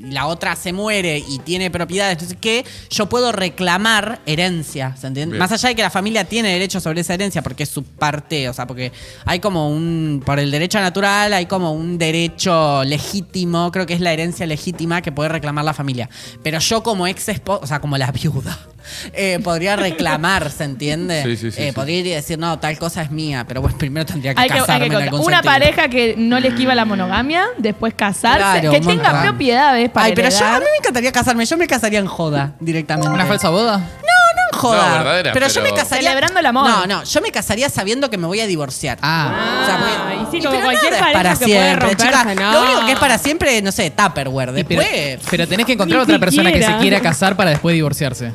B: la otra se muere y tiene propiedades, entonces, ¿qué? Yo puedo reclamar herencia, ¿se entiende? Bien. Más allá de que la familia tiene derecho sobre esa herencia porque es su parte, o sea, porque hay como por el derecho natural, hay como un derecho legítimo, creo que es la herencia legítima que puede reclamar la familia. Pero yo como ex esposa, o sea, como la viuda, podría reclamar, ¿se entiende?
A: Sí.
B: Podría ir y decir, no, tal cosa es mía, pero bueno, primero tendría que casarme en algún
D: una
B: sentido.
D: pareja que no le esquiva la monogamia, después casarse,
B: Claro,
D: que tenga propiedades para
B: pero
D: heredar.
B: a mí me encantaría casarme, yo me casaría en joda directamente.
E: ¿Una falsa boda?
B: No en joda.
A: No, verdadera,
B: pero yo me
A: pero-
B: casaría...
D: Celebrando el amor.
B: No, yo me casaría sabiendo que me voy a divorciar. O sea,
F: y sí, como
B: pero
F: cualquier
B: nada es
F: pareja
B: para
F: que puede
B: siempre,
F: romperse,
B: chica.
F: no.
B: Lo único que es para siempre, no sé, Tupperware. Después...
E: Pero tenés que encontrar
F: Ni
E: otra persona que se
F: siquiera.
E: quiera casar para después divorciarse.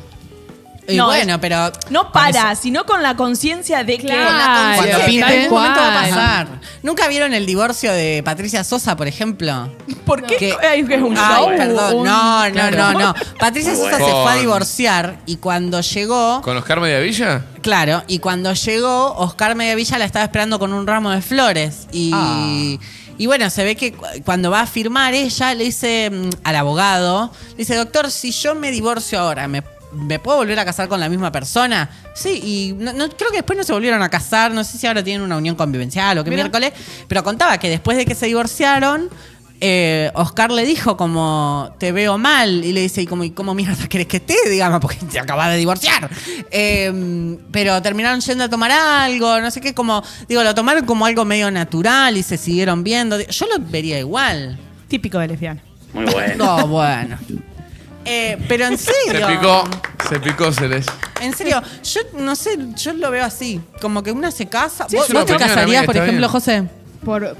B: Y
D: No,
B: bueno, pero...
D: No para, sino con la conciencia de que...
F: Claro.
E: Cuando
B: Sí,
E: pinte,
B: en algún momento va a
F: cual.
B: pasar. ¿Nunca vieron el divorcio de Patricia Sosa, por ejemplo?
D: ¿Por qué?
B: Que-
D: Ay, que es un
B: Ay,
D: show.
B: perdón. No. Patricia Sosa se fue a
A: Con-
B: divorciar y cuando llegó...
A: ¿Con Oscar Mediavilla?
B: Claro, y cuando llegó, Oscar Mediavilla la estaba esperando con un ramo de flores. Y bueno, se ve que cuando va a firmar ella, le dice al abogado, le dice, doctor, si yo me divorcio ahora, ¿me puedo volver a casar con la misma persona? Sí, y creo que después no se volvieron a casar, no sé si ahora tienen una unión convivencial o qué miércoles, pero contaba que después de que se divorciaron, Oscar le dijo como, te veo mal, y le dice, ¿y cómo mierda querés que esté? Digamos, porque te acabas de divorciar. Pero terminaron yendo a tomar algo, no sé qué, como, digo, lo tomaron como algo medio natural y se siguieron viendo. Yo lo vería igual.
D: Típico de lesbiana.
P: Muy bueno.
B: No, bueno. Pero en serio.
A: Se picó Celeste.
B: En serio, yo no sé, yo lo veo así. Como que una se casa.
A: Sí,
B: ¿Vos
A: es una
B: te
A: opinión,
B: casarías,
A: amiga,
B: por
A: está
B: ejemplo,
A: bien.
B: José?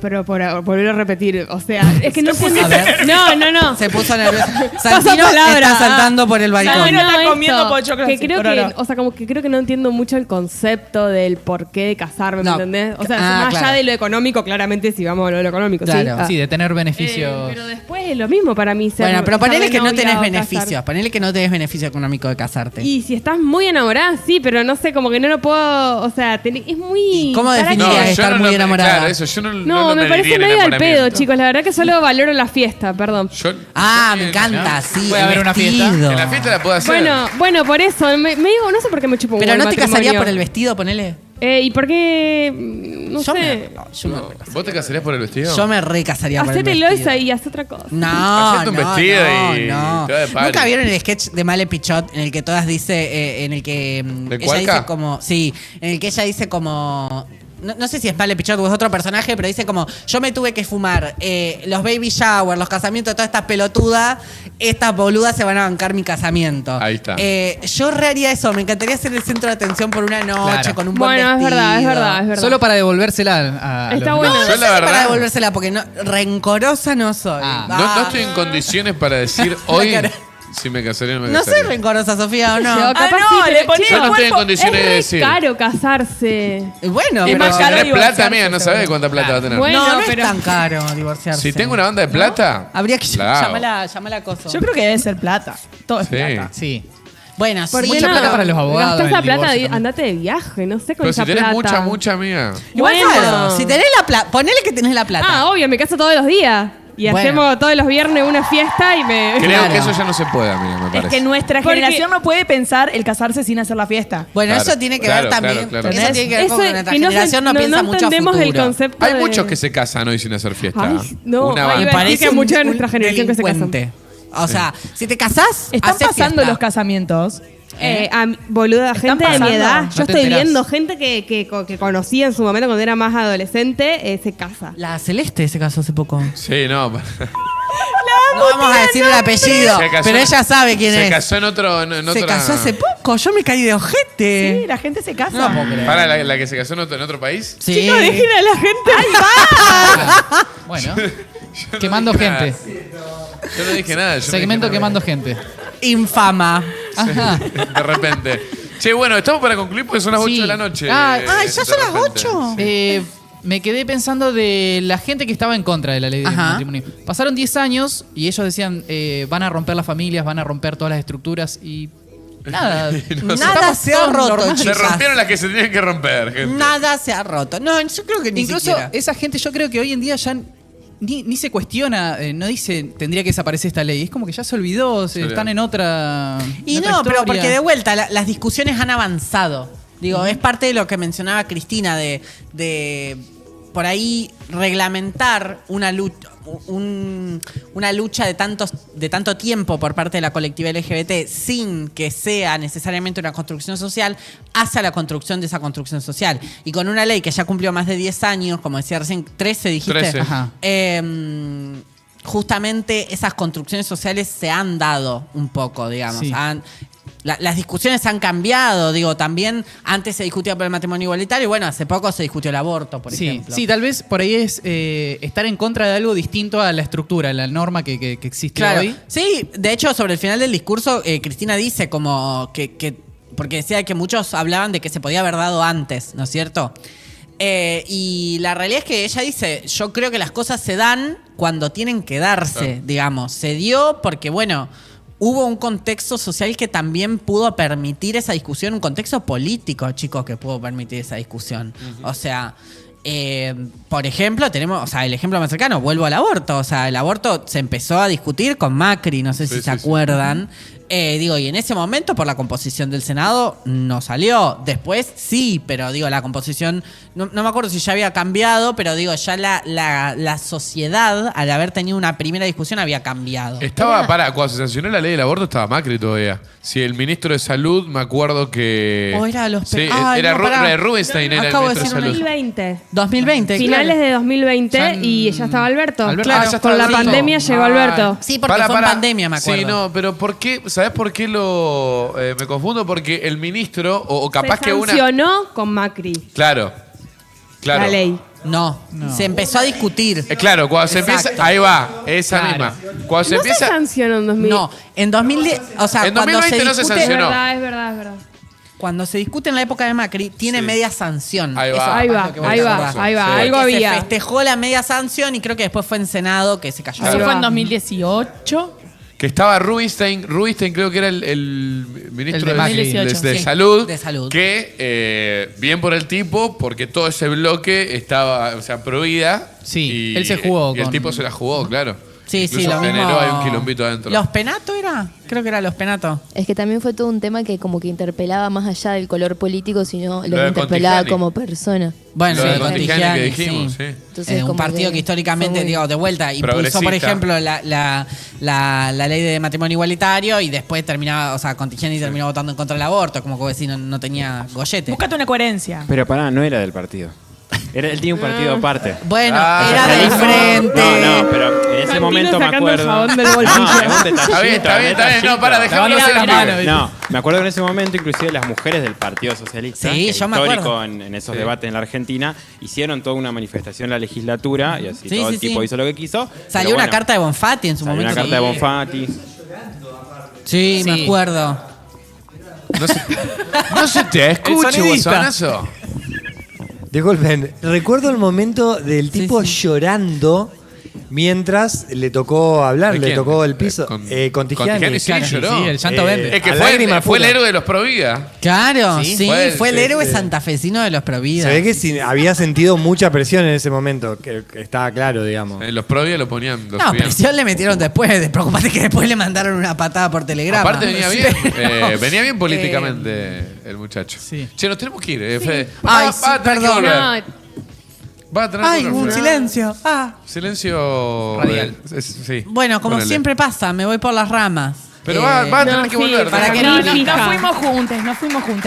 F: Pero por volver a repetir, o sea, es que no sé.
B: A ver.
F: No.
B: Se puso nervioso.
F: Paso
B: Santino
F: palabra.
B: está saltando por el balcón.
D: No, está comiendo
F: esto,
D: pochoclos
F: que
D: así,
F: creo
D: por
F: que,
D: oro.
F: o sea, como que creo que no entiendo mucho el concepto del por qué de casarme, ¿me
B: No.
F: entendés? O sea,
B: Ah,
F: más
B: claro.
F: allá de lo económico, claramente, si vamos a lo económico,
B: Claro.
F: ¿sí?
E: Sí, de tener beneficios.
F: Pero después es lo mismo para mí ser.
B: Bueno, pero ponele que no
F: novia
B: tenés
F: o
B: beneficios.
F: casar.
B: Ponele que no tenés beneficio económico de casarte.
F: Y si estás muy enamorada, sí, pero no sé, como que no lo puedo. O sea, es muy.
B: ¿Cómo
F: ¿para
B: definirías
F: qué?
B: estar muy enamorada?
A: Claro, eso, yo no
F: No, me
A: mediría
F: parece
A: el
F: medio al pedo,
A: enamoramiento.
F: chicos. La verdad que solo valoro la fiesta, perdón.
B: Me encanta, sí.
E: Puede
B: el
E: haber una
B: vestido.
E: fiesta.
A: En la fiesta la puedo hacer.
F: Bueno, por eso. Me digo, no sé por qué me chupo un
B: Pero
F: huevo
B: no
F: el
B: te casarías
F: matrimonio.
B: por el vestido, ponele.
F: ¿Y por qué? No
B: Yo
F: sé.
A: ¿Vos te casarías por el vestido?
B: Yo me recasaría por el
F: Hacete
B: vestido.
F: Loisa y haz otra cosa.
B: No,
A: Hacete un vestido y
B: no.
A: te vas de party.
B: ¿Nunca vieron el sketch de Male Pichot en el que todas dice, en el que
A: ¿De
B: ella
A: Cualca?
B: dice como, sí, en el que ella dice como, no sé si es Male Pichot o es otro personaje, pero dice como, yo me tuve que fumar los baby shower, los casamientos, todas estas pelotudas, estas boludas se van a bancar mi casamiento.
A: Ahí está.
B: Yo reharía eso, me encantaría ser el centro de atención por una noche
E: Claro.
B: con un buen
F: Bueno,
B: vestido.
F: es verdad.
E: Solo para devolvérsela a
F: Está
E: los
F: bueno.
E: demás.
A: Yo
B: No
A: la
B: sé si
A: verdad-
B: para devolvérsela, porque rencorosa no soy.
A: No estoy en condiciones para decir hoy si me casaría o no me
B: No
A: casaría.
B: soy rencorosa, Sofía, ¿o no?
F: Yo, capaz
D: no,
F: sí,
D: le
F: pero,
D: ponía
F: chicos,
A: Yo no estoy en condiciones
F: es
A: de
F: re
A: decir.
F: caro casarse.
B: Bueno,
D: Es
B: pero...
D: más
A: Si
D: caro
A: tenés plata,
D: divorciarse,
A: amiga, no sabés cuánta plata va a tener.
F: Bueno,
B: no, no
F: pero-
B: es tan caro divorciarse.
A: Si tengo una banda de plata,
B: Habría que
A: la hago.
B: llamarla a Coso.
D: Yo creo que debe ser plata. Todo es
A: Sí.
D: plata.
E: Sí.
B: Bueno,
F: ¿Por
B: sí.
F: qué
E: Mucha
F: no?
E: plata para los abogados,
F: Gastás la
E: el
F: plata,
E: divorcio también.
F: andate de viaje, no sé, con
A: Pero si
F: esa
A: tenés
F: plata.
A: mucha amiga.
B: Igual,
F: Bueno.
B: claro, si tenés la plata, ponele que tenés la plata.
F: Ah, obvio, me caso todos los días. Y
B: Bueno.
F: hacemos todos los viernes una fiesta y me...
A: Creo
B: Claro.
A: que eso ya no se puede, amiga, me
D: Es
A: parece.
D: que nuestra
F: Porque-
D: generación no puede pensar el casarse sin hacer la fiesta.
B: Bueno,
A: Claro,
B: eso tiene que
A: claro,
B: ver también.
A: claro.
B: Eso tiene que ver con que nuestra
F: que
B: generación no piensa mucho a
F: entendemos
B: futuro.
F: el concepto
A: Hay
F: de-
A: muchos que se casan hoy sin hacer fiesta.
F: Ay, no,
A: Una
F: ay,
A: banda.
F: iba a decir
B: Parece
F: que hay mucha de nuestra
B: un
F: generación que se casan.
B: delincuente. O sea, si te casás,
D: Están
B: hacés
D: pasando
B: fiesta.
D: los casamientos.
F: Boluda,
D: Están
F: gente de mi
D: pasando.
F: edad.
E: No
F: Yo
E: te
F: estoy
E: enterás.
F: viendo gente que conocí en su momento cuando era más adolescente, se casa.
B: La Celeste se casó hace poco.
A: Sí, no.
B: No vamos a decir el apellido,
A: Se casó-
B: pero ella sabe quién
A: se
B: es.
A: casó en otro. En
B: Se
A: otra-
B: casó hace poco, yo me caí de ojete.
D: Sí, la gente se casa.
B: No puedo creer.
A: ¿Para la que se casó en otro país?
B: Sí.
F: Chicos, dejen a la gente.
E: Bueno,
A: Yo no
E: quemando
A: dije
E: gente.
A: nada. Yo no dije nada. yo no
E: Segmento
A: dije
E: quemando gente.
B: Infama.
E: Ajá.
A: nada. De repente. Che, bueno, estamos para concluir porque son las 8
E: Sí.
A: de la noche.
B: Ay, ¿ya
A: De
B: son las
A: repente.
B: 8?
E: Me quedé pensando de la gente que estaba en contra de la ley de
B: Ajá.
E: matrimonio. Pasaron 10 años y ellos decían, van a romper las familias, van a romper todas las estructuras y nada.
A: No sé.
B: Nada se ha
E: todos
B: roto,
E: normales.
A: Se
B: chicas.
A: rompieron las que se tenían que romper, gente.
B: Nada se ha roto. No, yo creo que ni
E: Incluso
B: siquiera.
E: esa gente yo creo que hoy en día ya ni se cuestiona, no dice tendría que desaparecer esta ley. Es como que ya se olvidó, están en otra.
B: Y
E: en otra
B: no, pero
E: historia.
B: porque de vuelta las discusiones han avanzado. Digo, es parte de lo que mencionaba Cristina, de por ahí reglamentar una lucha, una lucha de tanto tiempo por parte de la colectividad LGBT sin que sea necesariamente una construcción social, hacia la construcción de esa construcción social. Y con una ley que ya cumplió más de 10 años, como decía recién, 13 dijiste.
A: 13.
E: Ajá.
B: Justamente esas construcciones sociales se han dado un poco, digamos.
E: Sí.
B: Las discusiones han cambiado, digo, también antes se discutía por el matrimonio igualitario y bueno, hace poco se discutió el aborto, por
E: Sí,
B: ejemplo.
E: sí, tal vez por ahí es estar en contra de algo distinto a la estructura, a la norma que existe
B: Claro.
E: hoy.
B: Sí, de hecho, sobre el final del discurso, Cristina dice como que porque decía que muchos hablaban de que se podía haber dado antes, ¿no es cierto? Y la realidad es que ella dice, yo creo que las cosas se dan cuando tienen que darse, digamos. Se dio porque, bueno, hubo un contexto social que también pudo permitir esa discusión, un contexto político, chicos, que pudo permitir esa discusión. O sea, por ejemplo, tenemos, o sea, el ejemplo más cercano, vuelvo al aborto. O sea, el aborto se empezó a discutir con Macri, no sé si se acuerdan. y en ese momento por la composición del Senado no salió. Después sí, pero la composición, no me acuerdo si ya había cambiado, pero ya la sociedad, al haber tenido una primera discusión, había cambiado.
A: Cuando se sancionó la ley del aborto estaba Macri todavía. Si el ministro de Salud, me acuerdo que...
B: O era los...
A: Sí, era Rubinstein, era el ministro de Salud.
F: 2020. Finales de 2020 y ya estaba Alberto.
B: Claro,
F: con la pandemia llegó Alberto.
B: Sí, porque fue en pandemia, me acuerdo.
A: Sí, no, pero ¿por qué? ¿Sabes por qué me confundo? Porque el ministro, o capaz que una...
F: Se sancionó con Macri.
A: Claro.
F: La ley.
B: No, se empezó a discutir.
A: Claro, cuando se empieza... Ahí va, esa misma. Cuando se empieza...
F: se sancionó en 2000.
B: No, en 2010... O sea,
A: en 2020 no se sancionó.
F: Es verdad.
B: Cuando se discute en la época de Macri, tiene media sanción.
A: Ahí va.
F: Ahí va.
A: Sí.
F: Algo había.
B: Se festejó la media sanción y creo que después fue en Senado que se cayó.
D: Eso fue en 2018.
A: Que estaba Rubinstein creo que era el ministro de Salud.
B: De Salud.
A: Que, bien por el tipo, porque todo ese bloque estaba, pro vida.
E: Sí, él se jugó.
A: Y el tipo se la jugó, claro.
B: Sí,
A: incluso
B: lo mismo.
A: generó ahí un quilombito adentro.
B: ¿Los Penato era? Creo que era Los Penato.
L: Es que también fue todo un tema que como que interpelaba más allá del color político, sino lo interpelaba como persona.
B: Bueno,
A: lo de
B: Contigiani
A: que dijimos, sí.
L: Entonces,
B: un partido que históricamente, de vuelta, impulsó, por ejemplo, la ley de matrimonio igualitario y después Contigiani terminó votando en contra del aborto, como que decir, no tenía gollete.
D: Búscate una coherencia.
N: Pero no era del partido. Él tiene un partido aparte.
B: Bueno, era del frente.
N: No, pero en ese momento me acuerdo.
A: Está bien. No, dejémoslo hacer las manos.
N: No, me acuerdo que en ese momento, inclusive las mujeres del Partido Socialista,
B: sí,
N: que
B: yo me acuerdo.
N: en esos debates en la Argentina, hicieron toda una manifestación en la legislatura y así todo el tipo hizo lo que quiso.
B: Salió una carta de Bonfatti en su momento.
N: Una carta de Bonfatti.
B: Sí, me acuerdo.
A: No se te escucha, bozonazo.
P: Disculpen, recuerdo el momento del tipo llorando mientras le tocó hablar, le tocó el piso. Contigiani.
A: Sí, lloró.
E: Sí, el llanto verde.
A: Es que fue el héroe de los Provida.
B: Claro, sí, fue el héroe santafesino de los Provida.
P: Se ve que había sentido mucha presión en ese momento, que estaba claro, digamos.
A: Los Provida lo ponían.
B: Presión le metieron después. Preocupate que después le mandaron una patada por telegrama.
A: Aparte venía bien. Venía bien políticamente el muchacho. Sí. Che, nos tenemos que ir, Fede.
B: Perdón.
A: Va a tener
B: un silencio.
A: Silencio
E: radial.
A: Sí.
B: Bueno, como siempre pasa, me voy por las ramas.
A: Pero va a tener que volver.
B: Para que
D: no fuimos juntos,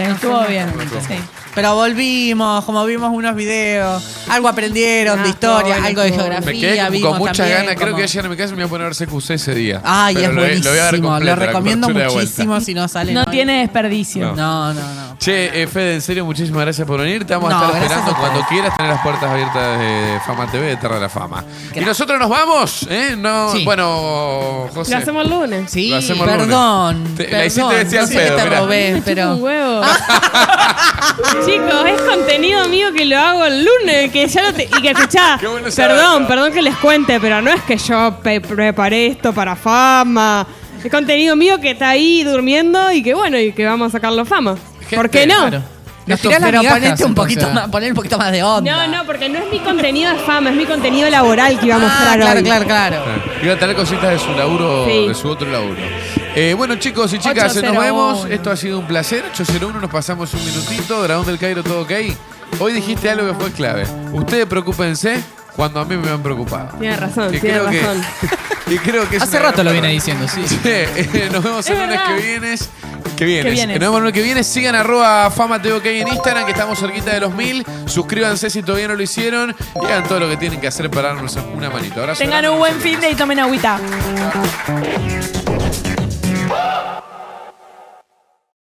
D: estuvo bien. Sí.
B: Pero volvimos, como vimos unos videos, algo aprendieron de historia, algo de geografía.
A: Me quedé con muchas
B: también,
A: ganas. Creo que ayer en mi casa me voy a poner a ver CQC ese día.
B: Ay, es buenísimo. Lo recomiendo
A: muchísimo
B: muchísimo si no sale.
D: No tiene desperdicio.
B: No.
A: Che, Fede, en serio, muchísimas gracias por venir. Te vamos a estar esperando cuando quieras tener las puertas abiertas de Fama TV, de Terra de la Fama. Gracias. Y nosotros nos vamos, ¿eh? Bueno, José.
F: Lo hacemos el lunes.
B: Sí, perdón.
A: La hiciste decir al pedo.
B: Te robé, pero.
F: Un huevo. Chicos, es contenido mío que lo hago el lunes, que ya y que escuchá, perdón que les cuente, pero no es que yo preparé esto para Fama. Es contenido mío que está ahí durmiendo y que vamos a sacarlo Fama. ¿Por qué no?
B: Claro. Pero ponete un poquito más de onda.
F: No, porque no es mi contenido de Fama, es mi contenido laboral que iba a mostrar hoy.
B: Claro.
A: Iba a tener cositas de su laburo, de su otro laburo. Bueno, chicos y chicas, nos vemos. Esto ha sido un placer. 801, nos pasamos un minutito. Dragón del Cairo, todo ok. Hoy dijiste algo que fue clave. Ustedes preocúpense cuando a mí me han preocupado.
F: Tienes razón,
A: Y creo que
E: hace rato lo viene diciendo, sí.
A: Nos vemos el lunes que viene. Nos vemos el lunes que viene. Sigan @Fama TV OK en Instagram, que estamos cerquita de los 1000. Suscríbanse si todavía no lo hicieron. Y hagan todo lo que tienen que hacer para darnos una manito. Abrazo.
D: Tengan un buen fin de y tomen agüita.